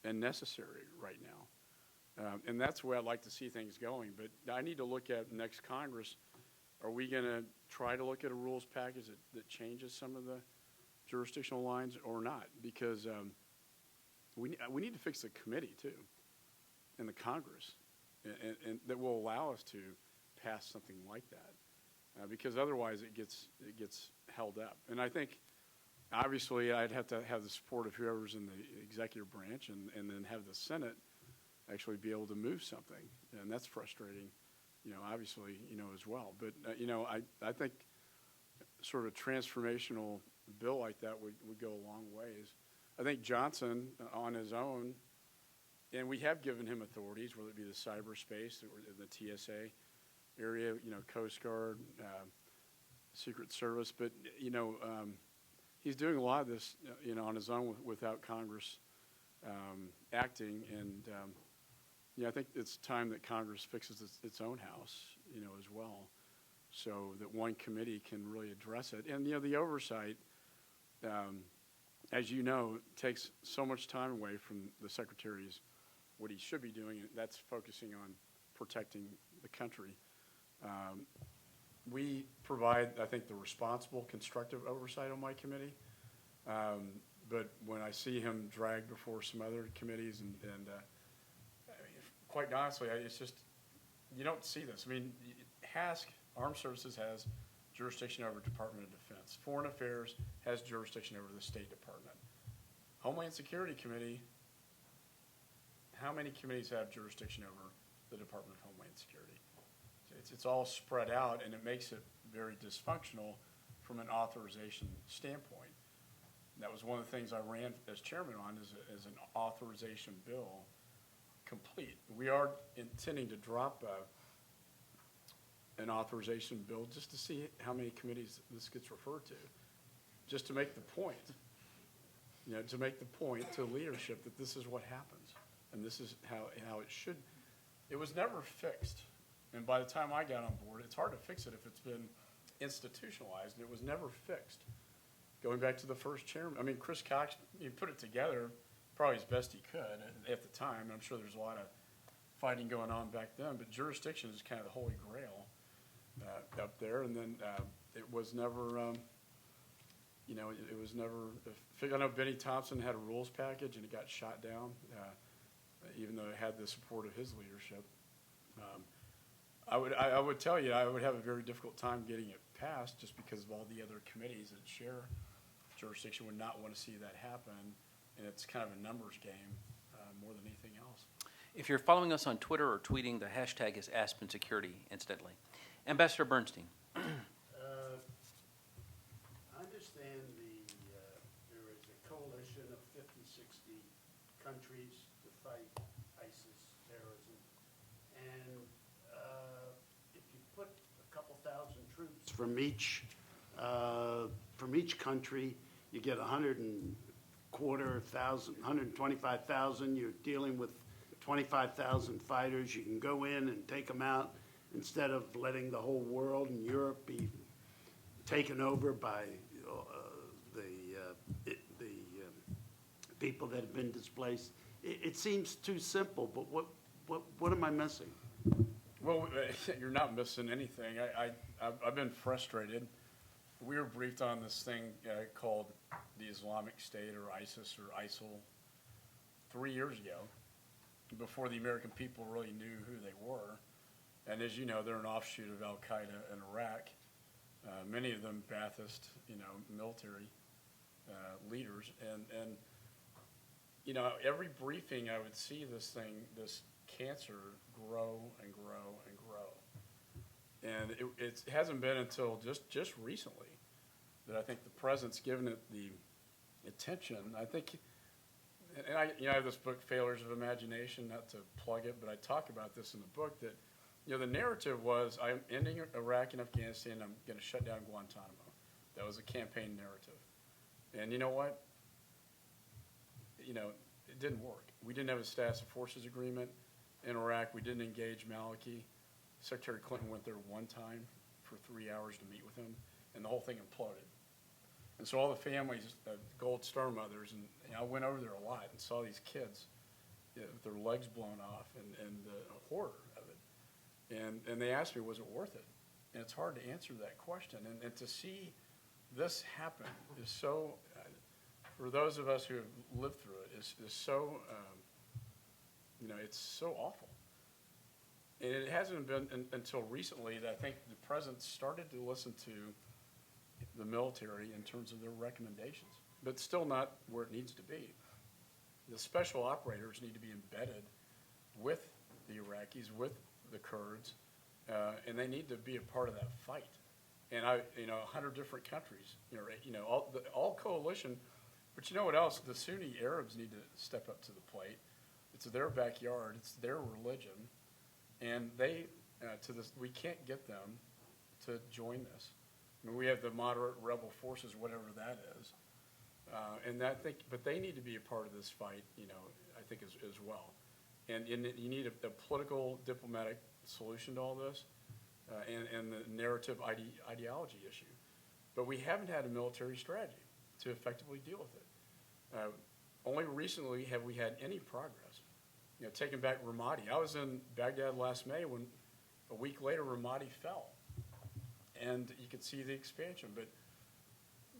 and necessary right now. And that's the way I'd like to see things going. But I need to look at next Congress. Are we going to try to look at a rules package that changes some of the jurisdictional lines or not? Because we need to fix the committee too, and the Congress, and that will allow us to pass something like that, because otherwise it gets held up. And I think obviously I'd have to have the support of whoever's in the executive branch, and then have the Senate actually be able to move something, and that's frustrating, obviously, as well. But I think sort of a transformational bill like that would go a long ways. I think Johnson, on his own, and we have given him authorities, whether it be the cyberspace or the TSA area, Coast Guard, Secret Service, but, he's doing a lot of this, on his own without Congress acting, and, I think it's time that Congress fixes its own house, as well, so that one committee can really address it. And, the oversight, as you know, takes so much time away from the Secretary's, what he should be doing, and that's focusing on protecting the country. We provide, I think, the responsible, constructive oversight on my committee. But when I see him dragged before some other committees, and quite honestly, it's just, you don't see this. I mean, HASC, Armed Services, has jurisdiction over Department of Defense. Foreign Affairs has jurisdiction over the State Department. Homeland Security Committee, how many committees have jurisdiction over the Department of Homeland Security? It's all spread out, and it makes it very dysfunctional from an authorization standpoint. And that was one of the things I ran as chairman on, is an authorization bill complete. We are intending to drop an authorization bill just to see how many committees this gets referred to, just to make the point, to make the point to leadership that this is what happens, and this is how it should. It was never fixed, and by the time I got on board, it's hard to fix it if it's been institutionalized, and it was never fixed. Going back to the first chairman, I mean, Chris Cox, he put it together probably as best he could at the time. I'm sure there's a lot of fighting going on back then, but jurisdiction is kind of the holy grail up there. And then it was never, it was never, I know Benny Thompson had a rules package and it got shot down, even though it had the support of his leadership. I would tell you, I would have a very difficult time getting it passed just because of all the other committees that share jurisdiction would not want to see that happen. And it's kind of a numbers game more than anything else. If you're following us on Twitter or tweeting, the hashtag is #AspenSecurity, incidentally. Ambassador Bernstein. I understand there is a coalition of 50, 60 countries to fight ISIS terrorism. And if you put a couple thousand troops from each From each country, you get 125,000. You're dealing with 25,000 fighters. You can go in and take them out instead of letting the whole world and Europe be taken over by the people that have been displaced. It seems too simple, but what am I missing? Well, you're not missing anything. I've been frustrated. We were briefed on this thing called the Islamic State or ISIS or ISIL 3 years ago, before the American people really knew who they were. And as you know, they're an offshoot of Al-Qaeda in Iraq. Many of them Ba'athist, military leaders. And every briefing I would see this cancer grow and grow and grow. And it hasn't been until just recently that I think the president's given it the attention. I think, and I have this book, Failures of Imagination, not to plug it, but I talk about this in the book that, the narrative was, I'm ending Iraq and Afghanistan, I'm going to shut down Guantanamo. That was a campaign narrative. And you know what? It didn't work. We didn't have a status of forces agreement in Iraq. We didn't engage Maliki. Secretary Clinton went there one time for 3 hours to meet with him, and the whole thing imploded. And so all the families, Gold Star mothers, and I went over there a lot and saw these kids with their legs blown off and the horror of it. And they asked me, was it worth it? And it's hard to answer that question. And to see this happen is so, for those of us who have lived through it, is so, it's so awful. And it hasn't been until recently that I think the president started to listen to the military in terms of their recommendations, but still not where it needs to be. The special operators need to be embedded with the Iraqis, with the Kurds, and they need to be a part of that fight. And 100 different countries, all coalition. But you know what else? The Sunni Arabs need to step up to the plate. It's their backyard. It's their religion. And we can't get them to join this. I mean, we have the moderate rebel forces, whatever that is, but they need to be a part of this fight, I think as well. And you need a political, diplomatic solution to all this, and the narrative ideology issue. But we haven't had a military strategy to effectively deal with it. Only recently have we had any progress. Taking back Ramadi. I was in Baghdad last May when a week later Ramadi fell. And you could see the expansion. But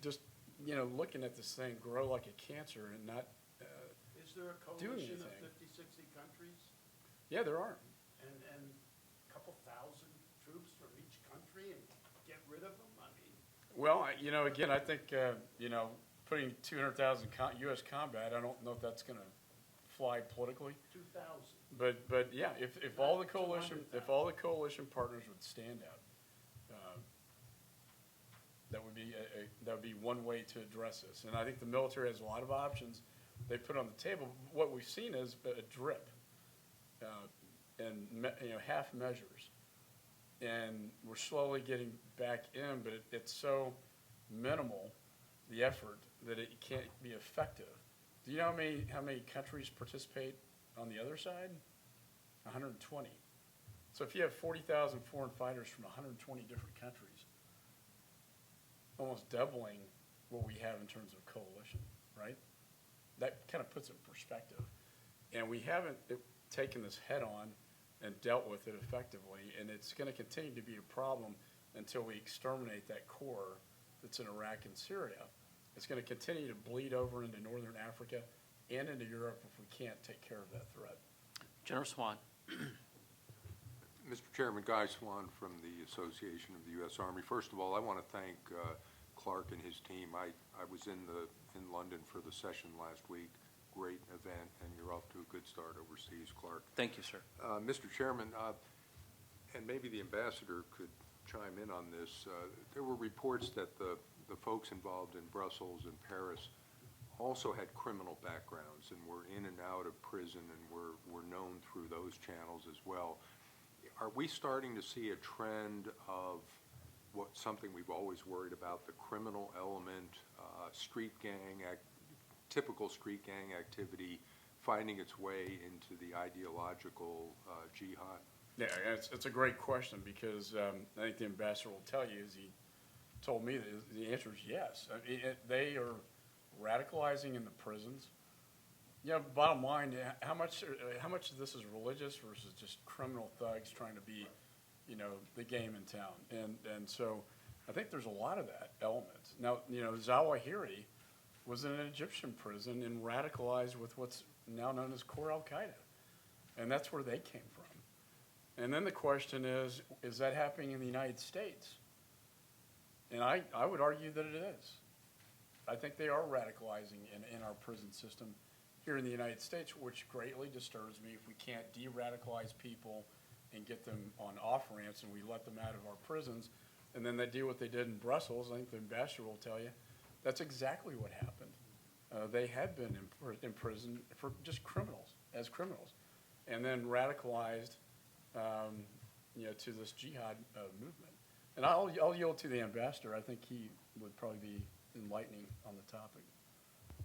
just, looking at this thing grow like a cancer and not Is there a coalition of 50, 60 countries? Yeah, there are. And a couple thousand troops from each country and get rid of them? I mean. Well, again, I think, putting 200,000 U.S. combat, I don't know if that's going to fly politically. 2,000. But yeah, if all the coalition partners would stand out, that would be one way to address this. And I think the military has a lot of options they put on the table. What we've seen is a drip, and half measures, and we're slowly getting back in. But it's so minimal, the effort, that it can't be effective. Do you know how many countries participate on the other side? 120. So if you have 40,000 foreign fighters from 120 different countries, almost doubling what we have in terms of coalition, right? That kind of puts it in perspective. And we haven't taken this head on and dealt with it effectively, and it's going to continue to be a problem until we exterminate that core that's in Iraq and Syria. It's going to continue to bleed over into northern Africa and into Europe if we can't take care of that threat. General Swan. Mr. Chairman, Guy Swan from the Association of the U.S. Army. First of all, I want to thank Clark and his team. I was in London for the session last week. Great event, and you're off to a good start overseas, Clark. Thank you, sir. Mr. Chairman, and maybe the ambassador could chime in on this. There were reports that the folks involved in Brussels and Paris also had criminal backgrounds and were in and out of prison and were known through those channels as well. Are we starting to see a trend of something we've always worried about, the criminal element, typical street gang activity finding its way into the ideological jihad? Yeah, it's a great question because I think the ambassador will tell you, as he told me, that the answer is yes. I mean, they are radicalizing in the prisons. Bottom line, how much of this is religious versus just criminal thugs trying to be, the game in town? And so I think there's a lot of that element. Now, Zawahiri was in an Egyptian prison and radicalized with what's now known as Core Al-Qaeda. And that's where they came from. And then the question is that happening in the United States? And I would argue that it is. I think they are radicalizing in our prison system here in the United States, which greatly disturbs me if we can't de-radicalize people and get them on off-ramps and we let them out of our prisons, and then they do what they did in Brussels. I think the ambassador will tell you that's exactly what happened. They had been in prison for just as criminals, and then radicalized to this jihad movement. And I'll yield to the ambassador. I think he would probably be enlightening on the topic.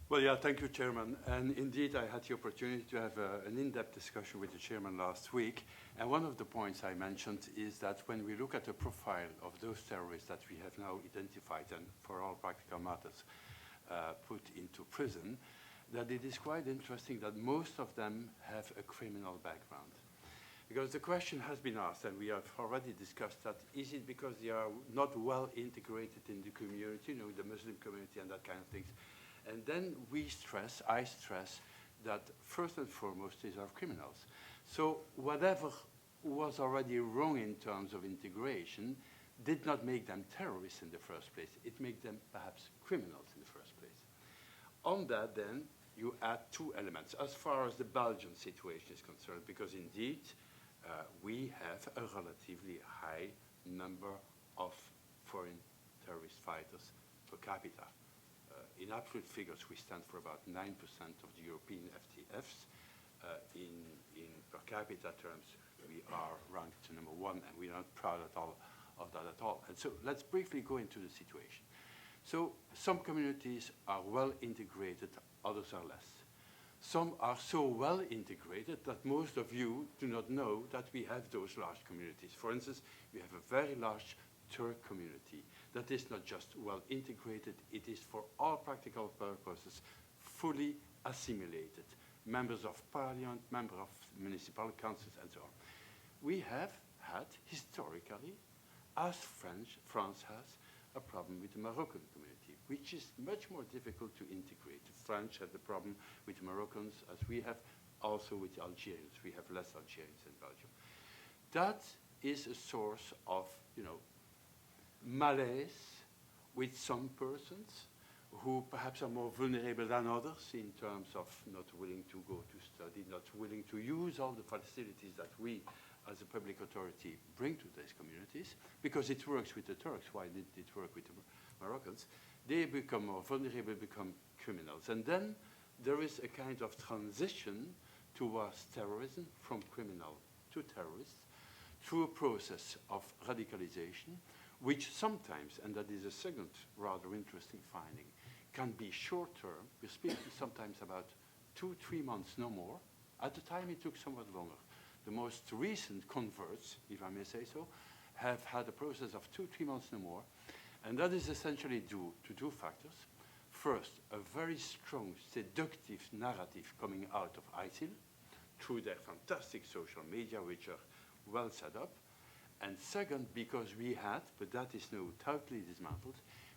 Well, yeah, thank you, Chairman. And indeed, I had the opportunity to have an in-depth discussion with the Chairman last week. And one of the points I mentioned is that when we look at the profile of those terrorists that we have now identified and for all practical matters put into prison, that it is quite interesting that most of them have a criminal background. Because the question has been asked, and we have already discussed that, is it because they are not well integrated in the community, the Muslim community and that kind of things? And then I stress that first and foremost these are criminals. So whatever was already wrong in terms of integration did not make them terrorists in the first place. It made them perhaps criminals in the first place. On that then, you add two elements as far as the Belgian situation is concerned, because indeed we have a relatively high number of foreign terrorist fighters per capita. In absolute figures, we stand for about 9% of the European FTFs. In per capita terms, we are ranked to number one, and we are not proud at all of that at all. And so let's briefly go into the situation. So some communities are well integrated, others are less. Some are so well integrated that most of you do not know that we have those large communities. For instance, we have a very large Turk community that is not just well integrated, it is for all practical purposes fully assimilated. Members of parliament, members of municipal councils, and so on. We have had historically, as France has, a problem with the Moroccan community, which is much more difficult to integrate. The French have the problem with Moroccans, as we have also with Algerians. We have less Algerians in Belgium. That is a source of, malaise with some persons who perhaps are more vulnerable than others in terms of not willing to go to study, not willing to use all the facilities that we as a public authority bring to these communities, because it works with the Turks. Why did it work with the Moroccans? They become more vulnerable, become criminals. And then there is a kind of transition towards terrorism, from criminal to terrorist, through a process of radicalization, which sometimes, and that is a second rather interesting finding, can be short-term. We're speaking sometimes about 2-3 months, no more. At the time, it took somewhat longer. The most recent converts, if I may say so, have had a process of 2-3 months, no more. And that is essentially due to two factors. First, a very strong seductive narrative coming out of ISIL through their fantastic social media, which are well set up. And second, because we had, but that is now totally dismantled,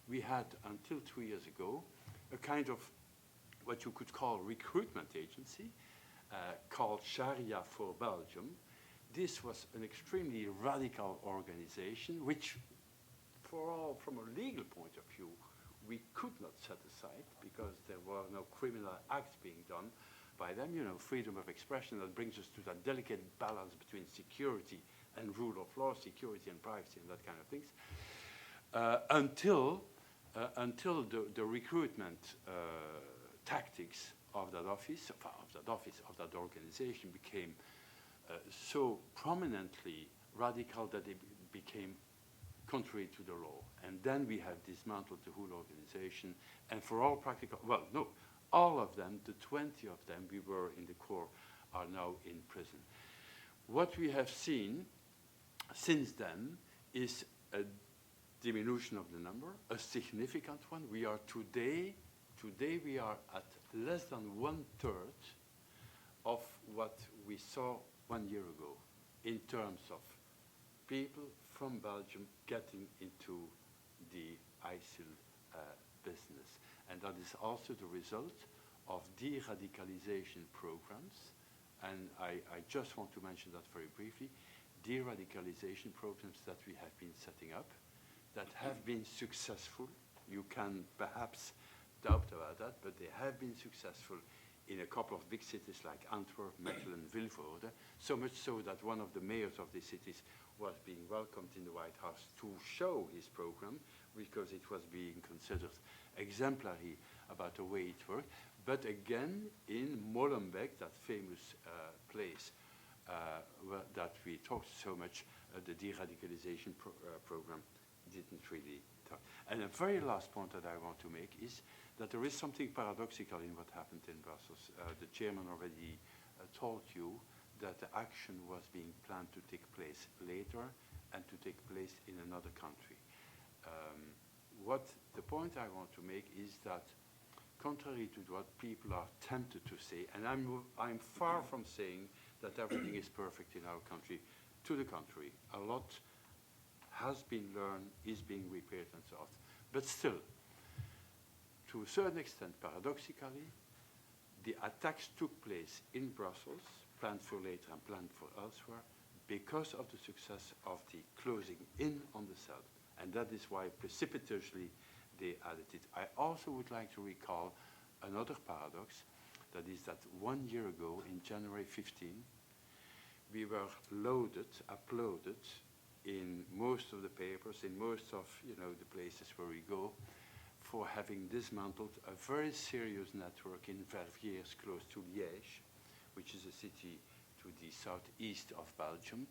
we had until 2 years ago a kind of what you could call recruitment agency called Sharia for Belgium. This was an extremely radical organization, which from a legal point of view, we could not set aside because there were no criminal acts being done by them. Freedom of expression, that brings us to that delicate balance between security and rule of law, security and privacy, and that kind of things, until the recruitment tactics of that office, of that organization became so prominently radical that it became contrary to the law. And then we have dismantled the whole organization. And for all practical, well, no, all of them, the 20 of them we were in the Corps, are now in prison. What we have seen since then is a diminution of the number, a significant one. We are today we are at less than 1/3 of what we saw 1 year ago in terms of people from Belgium getting into the ISIL business. And that is also the result of de-radicalization programs. And I just want to mention that very briefly. De-radicalization programs that we have been setting up that have been successful. You can perhaps doubt about that, but they have been successful in a couple of big cities like Antwerp, Mechelen, Vilvoorde, so much so that one of the mayors of these cities was being welcomed in the White House to show his program because it was being considered exemplary about the way it worked. But again, in Molenbeek, that famous place that we talked so much, the de-radicalization program didn't really talk. And a very last point that I want to make is that there is something paradoxical in what happened in Brussels. The chairman already told you that the action was being planned to take place later and to take place in another country. The point I want to make is that contrary to what people are tempted to say, and I'm far from saying that everything is perfect in our country. To the contrary, a lot has been learned, is being repaired and so on. But still, to a certain extent, paradoxically, the attacks took place in Brussels, planned for later and planned for elsewhere, because of the success of the closing in on the cell. And that is why precipitously they added it. I also would like to recall another paradox, that is that 1 year ago, in January 15, we were uploaded in most of the papers, in most of the places where we go, for having dismantled a very serious network in Verviers, close to Liège, which is a city to the southeast of Belgium,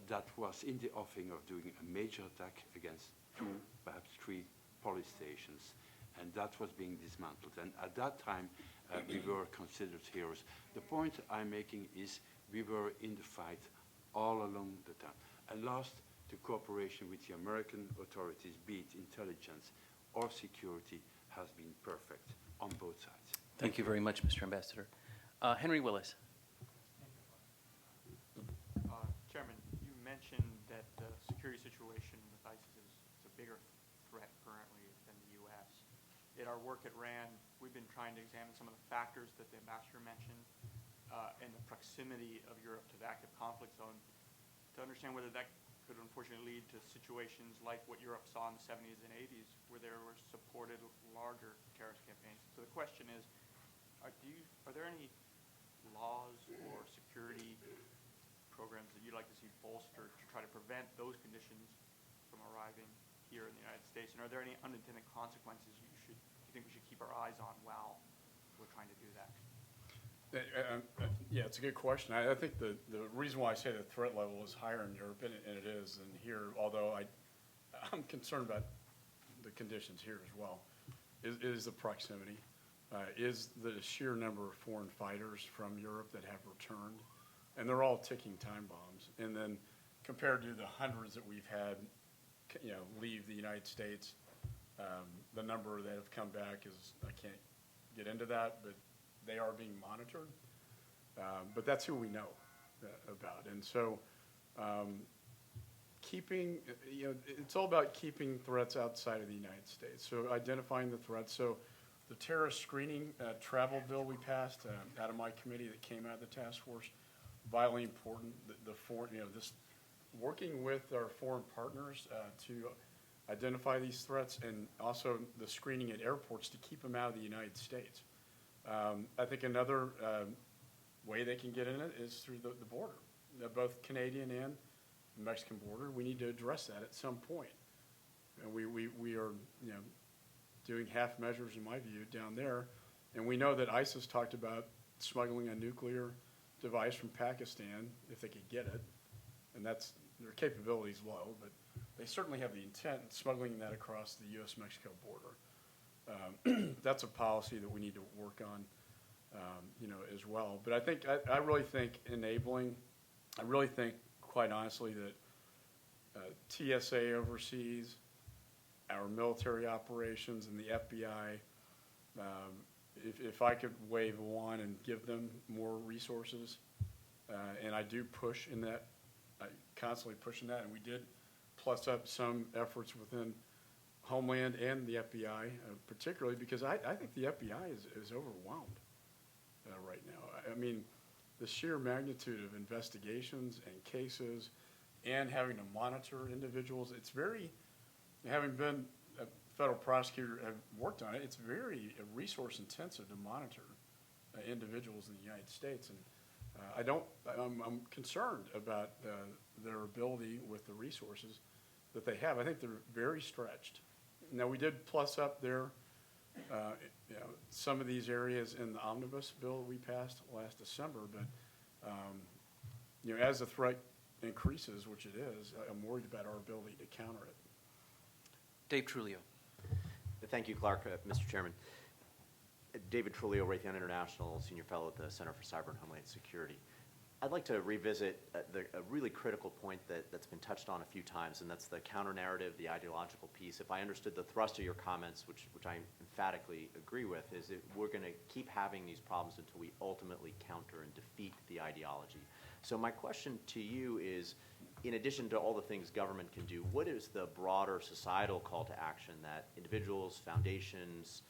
that was in the offing of doing a major attack against 2, perhaps 3 police stations, and that was being dismantled. And at that time, we were considered heroes. The point I'm making is we were in the fight all along the time. And last, the cooperation with the American authorities, be it intelligence or security, has been perfect on both sides. Thank you very much, Mr. Ambassador. Henry Willis. Chairman, you mentioned that the security situation with ISIS is a bigger threat currently than the U.S. In our work at RAND, we've been trying to examine some of the factors that the ambassador mentioned and the proximity of Europe to the active conflict zone to understand whether that could unfortunately lead to situations like what Europe saw in the 70s and 80s, where there were supported larger terrorist campaigns. So the question is, are there any laws or security programs that you'd like to see bolstered to try to prevent those conditions from arriving here in the United States? And are there any unintended consequences you think we should keep our eyes on while we're trying to do that? Yeah, it's a good question. I think the reason why I say the threat level is higher in Europe, and it is, than here, although I'm concerned about the conditions here as well, is the proximity, is the sheer number of foreign fighters from Europe that have returned, and they're all ticking time bombs. And then compared to the hundreds that we've had, leave the United States, the number that have come back is, I can't get into that, but they are being monitored. But that's who we know about. And so it's all about keeping threats outside of the United States. So identifying the threats. So the terrorist screening travel bill we passed out of my committee that came out of the task force, vitally important. This working with our foreign partners to identify these threats, and also the screening at airports to keep them out of the United States. I think another way they can get in it is through the border, both Canadian and Mexican border. We need to address that at some point. And we are doing half measures, in my view, down there. And we know that ISIS talked about smuggling a nuclear device from Pakistan if they could get it. And their capability is low, but they certainly have the intent in smuggling that across the U.S.-Mexico border. That's a policy that we need to work on, as well. But I really think enabling, I really think, quite honestly, that TSA overseas, our military operations, and the FBI, if I could wave a wand and give them more resources, and I do push in that, I constantly push in that, and we did plus up some efforts within Homeland and the FBI, particularly because I think the FBI is overwhelmed right now. I mean, the sheer magnitude of investigations and cases and having to monitor individuals, it's very, having been a federal prosecutor, have worked on it, it's very resource intensive to monitor individuals in the United States. And I'm concerned about their ability with the resources that they have. I think they're very stretched. Now, we did plus up their, some of these areas in the omnibus bill we passed last December, but, as the threat increases, which it is, I'm worried about our ability to counter it. Dave Trulio. Thank you, Clark, Mr. Chairman. David Trulio, Raytheon International, Senior Fellow at the Center for Cyber and Homeland Security. I'd like to revisit a really critical point that's been touched on a few times, and that's the counter-narrative, the ideological piece. If I understood the thrust of your comments, which I emphatically agree with, is that we're going to keep having these problems until we ultimately counter and defeat the ideology. So my question to you is, in addition to all the things government can do, what is the broader societal call to action that individuals, foundations,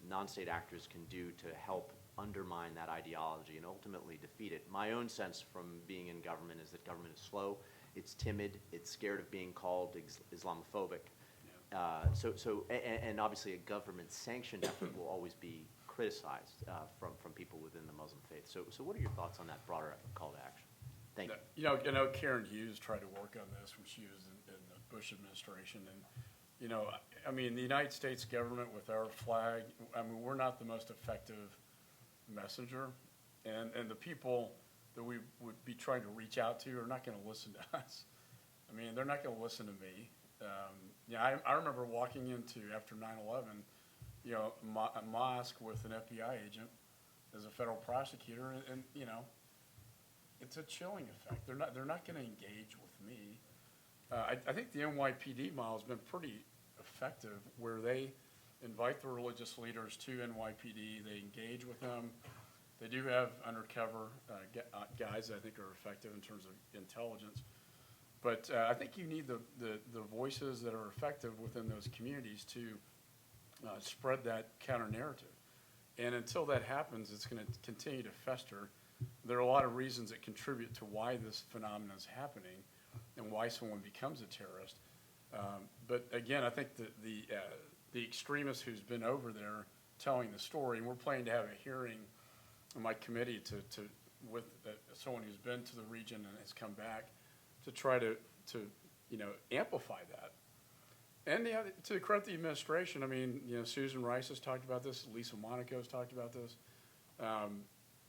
non-state actors can do to help undermine that ideology and ultimately defeat it? My own sense from being in government is that government is slow, it's timid, it's scared of being called Islamophobic. And obviously a government-sanctioned effort will always be criticized from people within the Muslim faith. So what are your thoughts on that broader call to action? Thank you. I know Karen Hughes tried to work on this when she was in the Bush administration, and I mean, the United States government with our flag, I mean, we're not the most effective messenger, and the people that we would be trying to reach out to are not going to listen to us. I mean, they're not going to listen to me. I remember walking into, after 9/11, a mosque with an FBI agent as a federal prosecutor, and it's a chilling effect. They're not going to engage with me. I think the NYPD model has been pretty effective, where they invite the religious leaders to NYPD, they engage with them. They do have undercover guys that I think are effective in terms of intelligence. But I think you need the voices that are effective within those communities to spread that counter-narrative. And until that happens, it's going to continue to fester. There are a lot of reasons that contribute to why this phenomenon is happening and why someone becomes a terrorist. But again, I think the extremist who's been over there telling the story, and we're planning to have a hearing in my committee with someone who's been to the region and has come back to try to amplify that. And to credit the administration, I mean, Susan Rice has talked about this, Lisa Monaco has talked about this,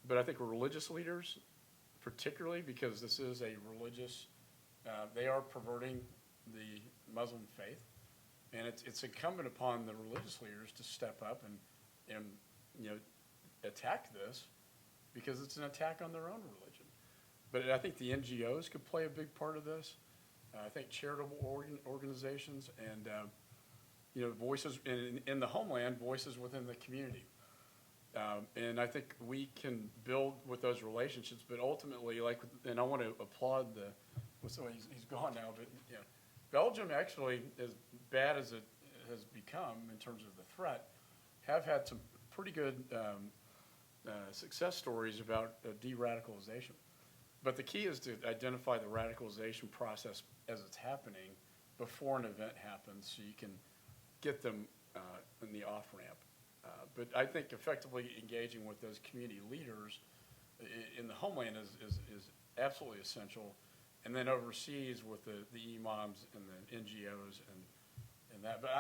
but I think religious leaders, particularly because this is a religious, they are perverting the Muslim faith. And it's incumbent upon the religious leaders to step up and attack this, because it's an attack on their own religion. But I think the NGOs could play a big part of this. I think charitable organizations and voices in the homeland, voices within the community. And I think we can build with those relationships. But ultimately, and I want to applaud he's gone now, but Belgium, actually, as bad as it has become in terms of the threat, have had some pretty good success stories about de-radicalization. But the key is to identify the radicalization process as it's happening before an event happens, so you can get them in the off-ramp. But I think effectively engaging with those community leaders in the homeland is absolutely essential. And then overseas with the imams and the NGOs and that. But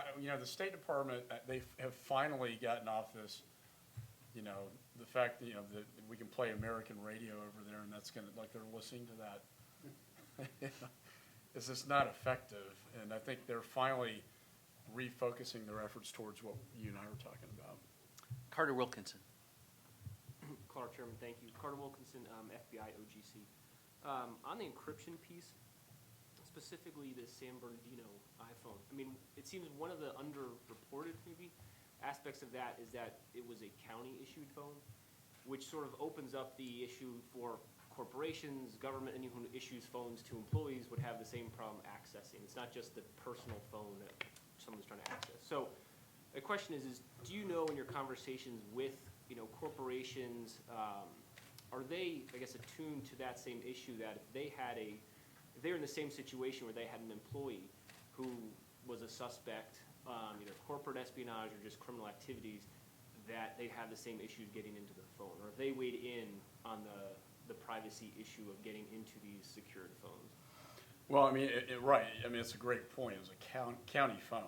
the State Department, they have finally gotten off this, the fact that we can play American radio over there, and that's they're listening to that. is it's not effective. And I think they're finally refocusing their efforts towards what you and I were talking about. Carter Wilkinson. Clark, Chairman, thank you. Carter Wilkinson, FBI OGC. On the encryption piece, specifically the San Bernardino iPhone, I mean, it seems one of the underreported maybe aspects of that is that it was a county-issued phone, which sort of opens up the issue for corporations, government, anyone who issues phones to employees would have the same problem accessing. It's not just the personal phone that someone's trying to access. So the question is do you know in your conversations with, corporations, are they, I guess, attuned to that same issue that if they're in the same situation where they had an employee who was a suspect, either corporate espionage or just criminal activities, that they have the same issues getting into the phone? Or have they weighed in on the privacy issue of getting into these secured phones? Well, I mean, right. I mean, it's a great point. It was a county phone.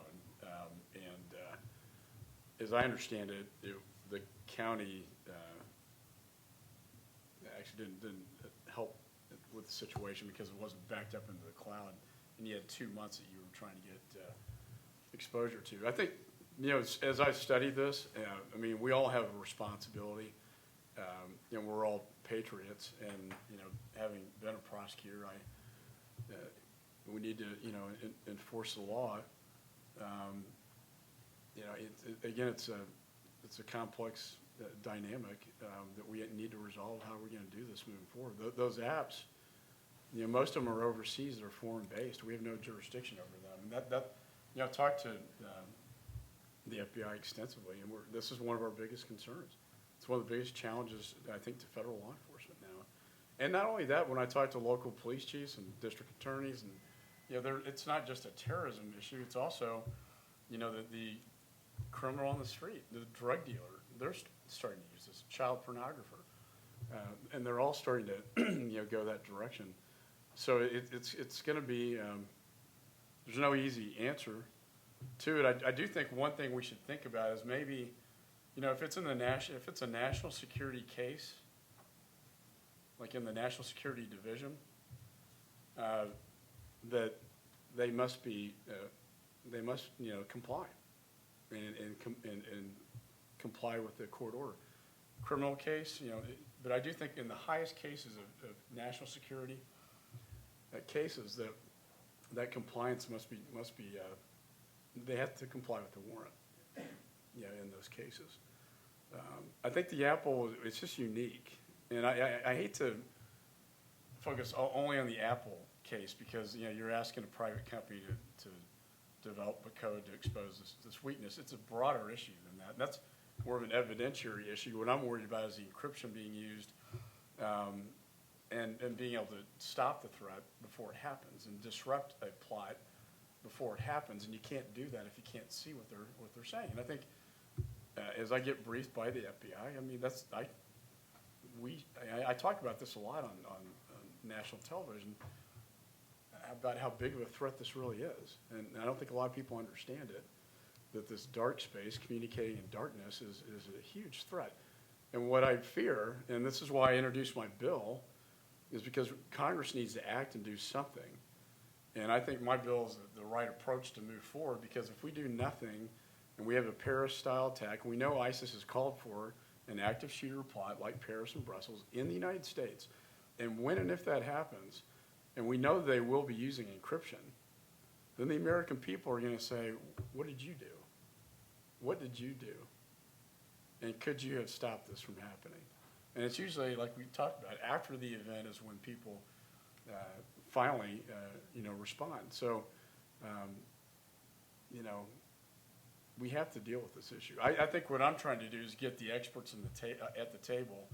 As I understand it, the county actually didn't help with the situation because it wasn't backed up into the cloud, and you had 2 months that you were trying to get exposure to. I think, as I studied this, I mean, we all have a responsibility. We're all patriots, and having been a prosecutor, we need to enforce the law. Again, it's a complex dynamic that we need to resolve. How we're going to do this moving forward. Those apps, most of them are overseas. They're foreign based. We have no jurisdiction over them. And I've talked to the FBI extensively, and this is one of our biggest concerns. It's one of the biggest challenges, I think, to federal law enforcement now. And not only that, when I talk to local police chiefs and district attorneys, and it's not just a terrorism issue. It's also, the criminal on the street, the drug dealer, they're starting to use this, child pornographer, and they're all starting to, go that direction. So it's going to be. There's no easy answer to it. I do think one thing we should think about is maybe, if it's a national security case, like in the National Security Division, that they must comply and comply with the court order. Criminal case, but I do think in the highest cases of national security cases that compliance must be they have to comply with the warrant, in those cases. I think the Apple, it's just unique, and I hate to focus only on the Apple case because you're asking a private company to develop a code to expose this weakness. It's a broader issue than that. That's more of an evidentiary issue. What I'm worried about is the encryption being used and being able to stop the threat before it happens and disrupt a plot before it happens. And you can't do that if you can't see what they're saying. And I think as I get briefed by the FBI, I mean, I talk about this a lot on national television about how big of a threat this really is. And I don't think a lot of people understand it, that this dark space, communicating in darkness, is a huge threat. And what I fear, and this is why I introduced my bill, is because Congress needs to act and do something. And I think my bill is the right approach to move forward, because if we do nothing and we have a Paris-style attack, and we know ISIS has called for an active shooter plot like Paris and Brussels in the United States, and when and if that happens, and we know they will be using encryption, then the American people are going to say, what did you do? What did you do? And could you have stopped this from happening? And it's usually, like we talked about, after the event is when people finally, respond. So, we have to deal with this issue. I think what I'm trying to do is get the experts at the table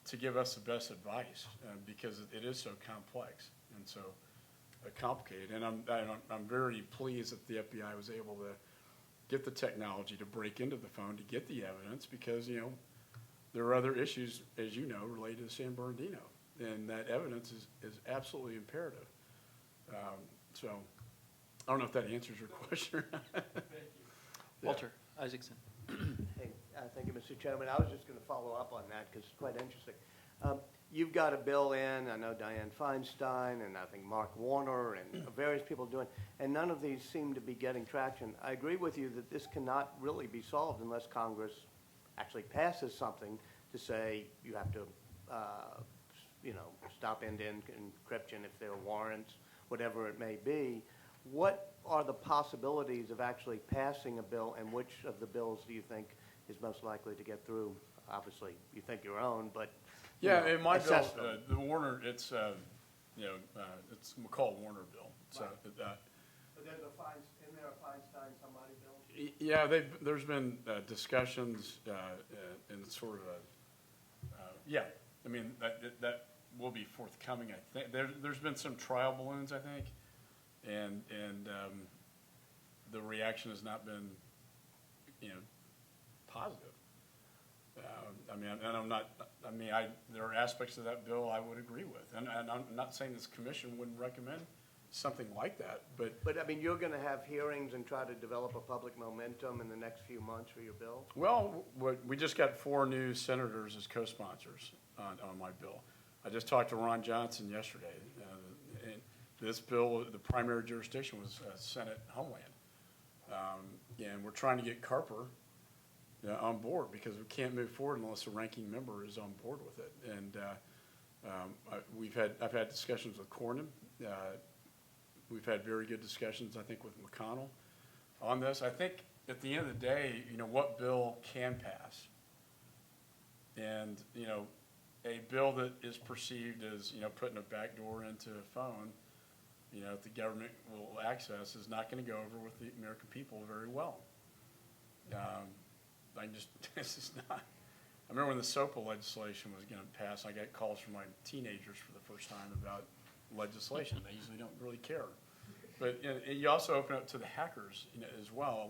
to give us the best advice because it is so complex and so complicated. And I'm very pleased that the FBI was able to get the technology to break into the phone to get the evidence because, there are other issues, as you know, related to San Bernardino. And that evidence is absolutely imperative. So I don't know if that answers your question. Walter Isaacson. Hey, thank you, Mr. Chairman. I was just going to follow up on that because it's quite interesting. you've got a bill in, I know Dianne Feinstein and I think Mark Warner and various people doing, and none of these seem to be getting traction. I agree with you that this cannot really be solved unless Congress actually passes something to say you have to, stop end-to-end encryption if there are warrants, whatever it may be. What are the possibilities of actually passing a bill, and which of the bills do you think is most likely to get through? Obviously, you think your own, but Yeah, in my bill, assess them. the Warner, it's McCaul Warner bill. So, But there's isn't there a Feinstein somebody bill? yeah, there's been discussions and sort of I mean, that will be forthcoming, I think. There's been some trial balloons, I think, and the reaction has not been, positive. There are aspects of that bill I would agree with, and I'm not saying this commission wouldn't recommend something like that, but I mean, you're going to have hearings and try to develop a public momentum in the next few months for your bill? well, we just got 4 new senators as co-sponsors on my bill. I just talked to Ron Johnson yesterday. And this bill, the primary jurisdiction was Senate Homeland, and we're trying to get Carper on board because we can't move forward unless the ranking member is on board with it. And I've had discussions with Cornyn. We've had very good discussions, I think, with McConnell on this. I think at the end of the day, what bill can pass? And, a bill that is perceived as, putting a backdoor into a phone, that the government will access is not going to go over with the American people very well. This is not. I remember when the SOPA legislation was going to pass, I got calls from my teenagers for the first time about legislation. They usually don't really care. But you also open up to the hackers as well.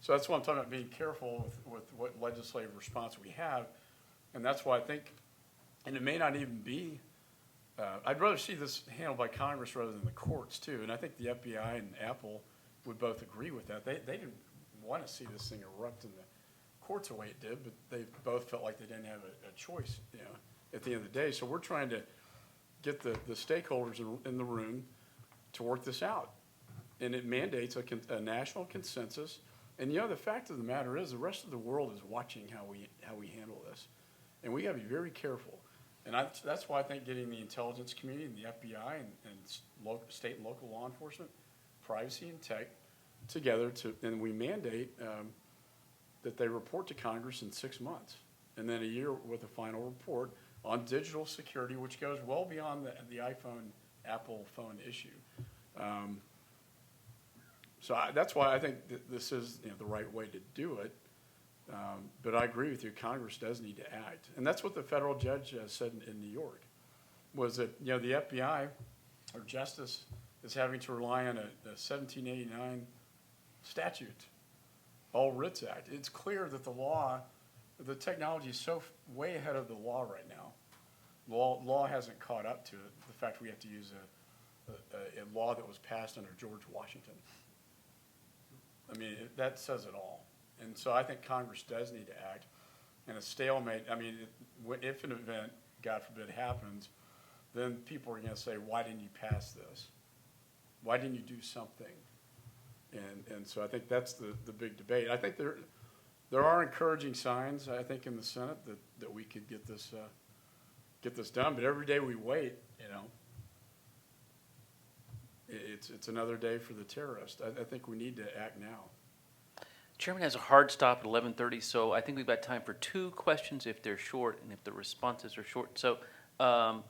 So that's why I'm talking about being careful with what legislative response we have. And that's why I think, and it may not even be, I'd rather see this handled by Congress rather than the courts too. And I think the FBI and Apple would both agree with that. They didn't want to see this thing erupt in the courts the way it did, but they both felt like they didn't have a choice, at the end of the day. So we're trying to get the stakeholders in the room to work this out. And it mandates a national consensus. And the fact of the matter is the rest of the world is watching how we handle this. And we got to be very careful. And that's why I think getting the intelligence community and the FBI and state and local law enforcement, privacy and tech together and we mandate that they report to Congress in 6 months, and then a year with a final report on digital security, which goes well beyond the iPhone, Apple phone issue. So that's why I think this is the right way to do it. But I agree with you, Congress does need to act. And that's what the federal judge said in New York, was that the FBI or justice is having to rely on a 1789 statute, All Writs Act. It's clear that the technology is so way ahead of the law right now. Law hasn't caught up to it. The fact we have to use a law that was passed under George Washington. I mean, that says it all. And so I think Congress does need to act. And a stalemate, if an event, God forbid, happens, then people are going to say, why didn't you pass this? Why didn't you do something? And so I think that's the big debate. I think there are encouraging signs, I think, in the Senate that we could get this done. But every day we wait, it's another day for the terrorist. I think we need to act now. Chairman has a hard stop at 11:30, so I think we've got time for 2 questions if they're short and if the responses are short. So let's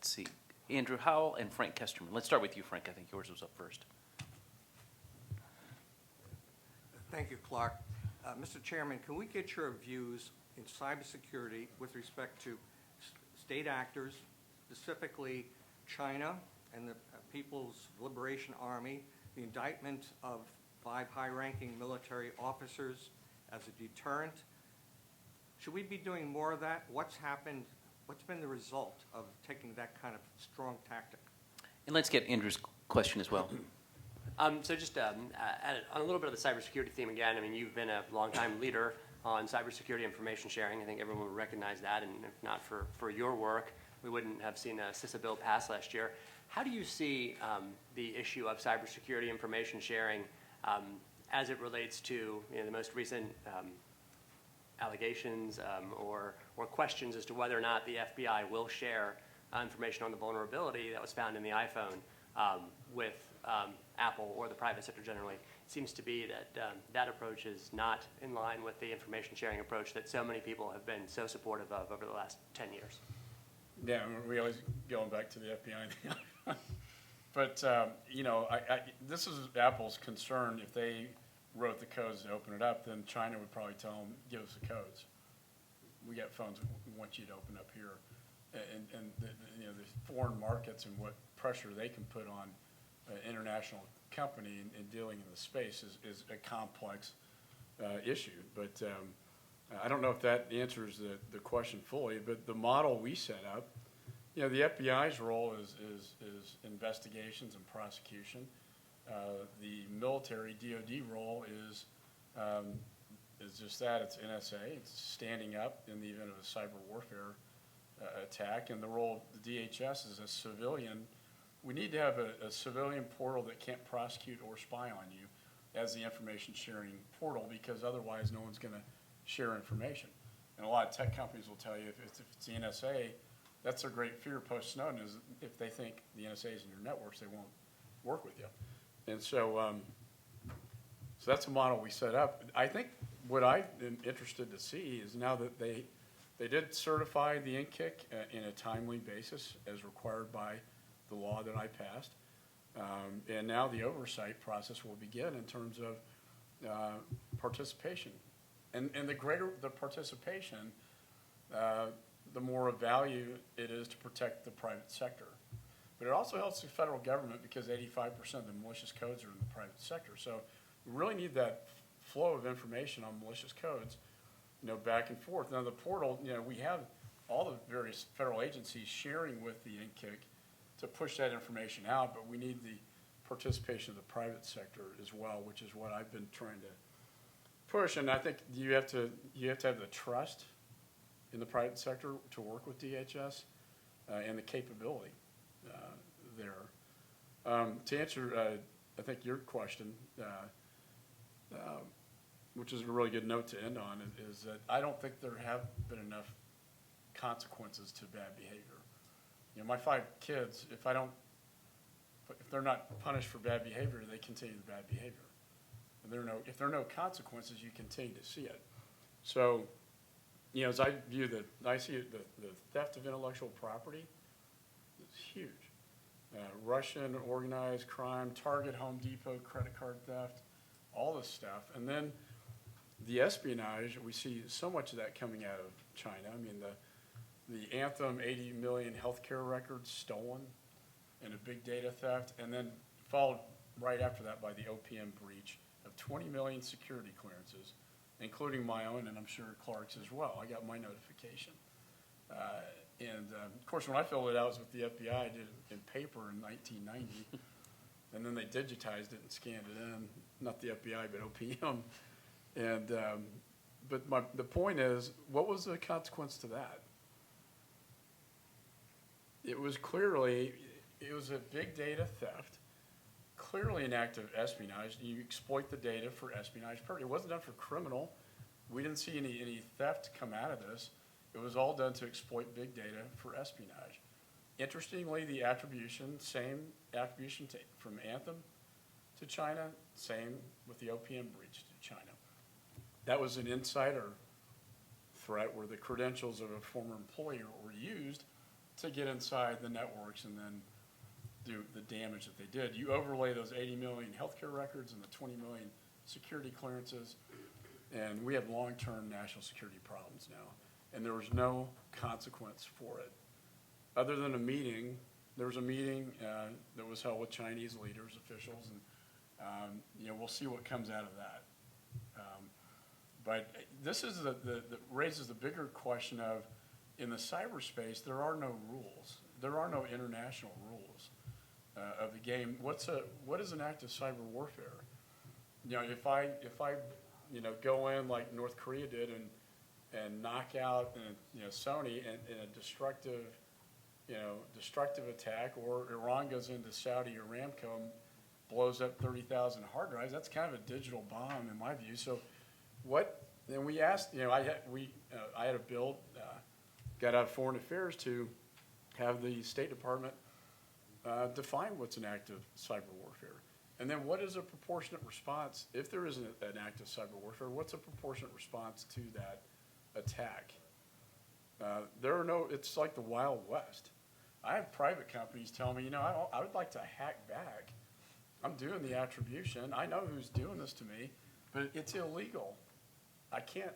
see. Andrew Howell and Frank Kesterman. Let's start with you, Frank. I think yours was up first. Thank you, Clark. Mr. Chairman, can we get your views in cybersecurity with respect to state actors, specifically China and the People's Liberation Army, the indictment of 5 high-ranking military officers as a deterrent? Should we be doing more of that? What's happened? What's been the result of taking that kind of strong tactic? And let's get Andrew's question as well. So just on a little bit of the cybersecurity theme again, you've been a longtime leader on cybersecurity information sharing. I think everyone would recognize that, and if not for your work, we wouldn't have seen a CISA bill pass last year. How do you see the issue of cybersecurity information sharing as it relates to the most recent allegations or questions as to whether or not the FBI will share information on the vulnerability that was found in the iPhone with Apple or the private sector generally? It seems to be that that approach is not in line with the information sharing approach that so many people have been so supportive of over the last 10 years. Yeah, we always going back to the FBI and the iPhone. But, this is Apple's concern. If they wrote the codes to open it up, then China would probably tell them, give us the codes. We got phones we want you to open up here. And the foreign markets and what pressure they can put on an international company in dealing in the space is a complex issue. But I don't know if that answers the question fully, but the model we set up, the FBI's role is investigations and prosecution. The military DoD role is just that. It's NSA. It's standing up in the event of a cyber warfare attack. And the role of the DHS is a civilian. We need to have a civilian portal that can't prosecute or spy on you as the information sharing portal, because otherwise no one's going to share information. And a lot of tech companies will tell you if it's the NSA, that's their great fear post-Snowden, is if they think the NSA is in your networks, they won't work with you. And so that's a model we set up. I think what I've been interested to see is now that they did certify the NKIC in a timely basis as required by the law that I passed. And now the oversight process will begin in terms of participation. And the greater the participation, the more of value it is to protect the private sector. But it also helps the federal government because 85% of the malicious codes are in the private sector. So we really need that flow of information on malicious codes, back and forth. Now the portal, we have all the various federal agencies sharing with the NKIC to push that information out, but we need the participation of the private sector as well, which is what I've been trying to push. And I think you have to have the trust in the private sector to work with DHS and the capability there. To answer, I think your question, which is a really good note to end on, is that I don't think there have been enough consequences to bad behavior. My 5 kids, if they're not punished for bad behavior, they continue the bad behavior. And if there are no consequences, you continue to see it. So, as I see it, the theft of intellectual property is huge. Russian organized crime, Target, Home Depot, credit card theft, all this stuff. And then the espionage, we see so much of that coming out of China. I mean, the Anthem 80 million healthcare records stolen and a big data theft, and then followed right after that by the OPM breach of 20 million security clearances, including my own, and I'm sure Clark's as well. I got my notification. Of course, when I filled it out, it was with the FBI. I did it in paper in 1990, and then they digitized it and scanned it in. Not the FBI, but OPM. But the point is, what was the consequence to that? It was a big data theft, clearly an act of espionage. You exploit the data for espionage purposes. It wasn't done for criminal. We didn't see any theft come out of this. It was all done to exploit big data for espionage. Interestingly, the attribution, same attribution from Anthem to China, same with the OPM breach to China. That was an insider threat where the credentials of a former employee were used to get inside the networks and then do the damage that they did. You overlay those 80 million healthcare records and the 20 million security clearances, and we have long-term national security problems now. And there was no consequence for it. Other than a meeting, there was a meeting that was held with Chinese leaders, officials, and we'll see what comes out of that. But this is that raises the bigger question of, in the cyberspace, there are no rules. There are no international rules of the game. What is an act of cyber warfare? If I go in like North Korea did and knock out, Sony in a destructive attack, or Iran goes into Saudi Aramco and blows up 30,000 hard drives. That's kind of a digital bomb in my view. So and we asked, I had a bill, got out of Foreign Affairs to have the State Department define what's an act of cyber warfare. And then what is a proportionate response, if there isn't an act of cyber warfare, what's a proportionate response to that attack? It's like the Wild West. I have private companies tell me, I would like to hack back. I'm doing the attribution. I know who's doing this to me, but it's illegal. I can't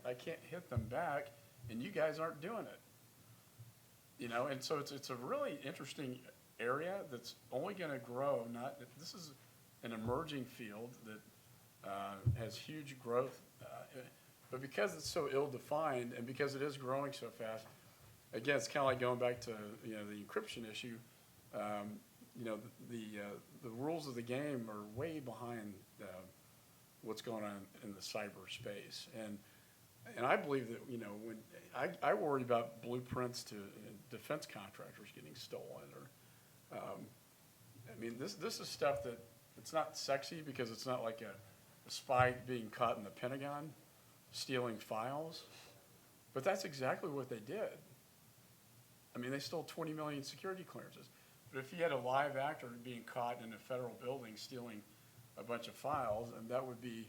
hit them back, and you guys aren't doing it. And so it's a really interesting area that's only going to grow. This is an emerging field that has huge growth, but because it's so ill-defined and because it is growing so fast, again, it's kind of like going back to the encryption issue. The rules of the game are way behind what's going on in the cyberspace, and I believe that when I worry about blueprints to defense contractors getting stolen, or this is stuff that it's not sexy because it's not like a spy being caught in the Pentagon stealing files, but that's exactly what they did. They stole 20 million security clearances. But if you had a live actor being caught in a federal building stealing a bunch of files, and that would be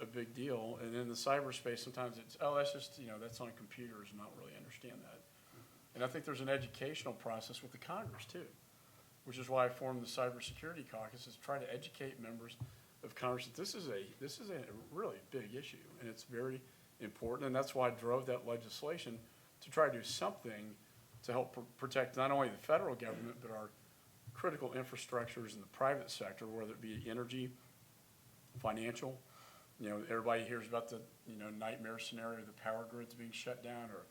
a big deal. And in the cyberspace, sometimes it's, that's just, that's on computers, and not really understand that. And I think there's an educational process with the Congress, too, which is why I formed the Cybersecurity Caucus, is to try to educate members of Congress that this is a really big issue, and it's very important. And that's why I drove that legislation to try to do something to help protect not only the federal government, but our critical infrastructures in the private sector, whether it be energy, financial. Everybody hears about the nightmare scenario of the power grids being shut down, or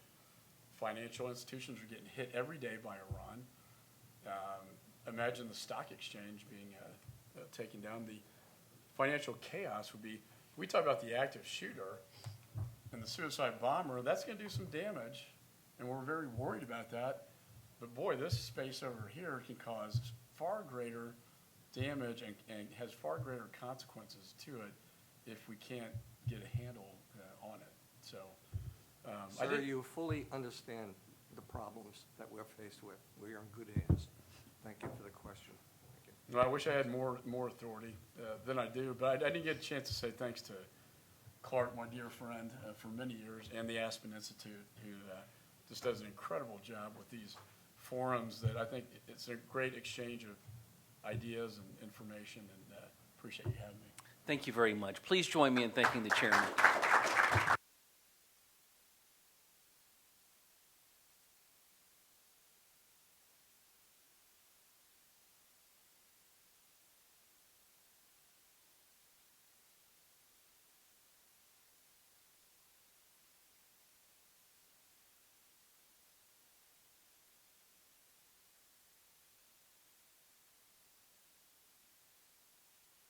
financial institutions are getting hit every day by Iran. Imagine the stock exchange being taken down. The financial chaos would be, we talk about the active shooter and the suicide bomber, that's going to do some damage, and we're very worried about that. But boy, this space over here can cause far greater damage and has far greater consequences to it if we can't get a handle on it. So, Sir, you fully understand the problems that we're faced with. We are in good hands. Thank you for the question. Thank you. Well, I wish I had more authority than I do, but I didn't get a chance to say thanks to Clark, my dear friend, for many years, and the Aspen Institute, who just does an incredible job with these forums that I think it's a great exchange of ideas and information, and appreciate you having me. Thank you very much. Please join me in thanking the chairman.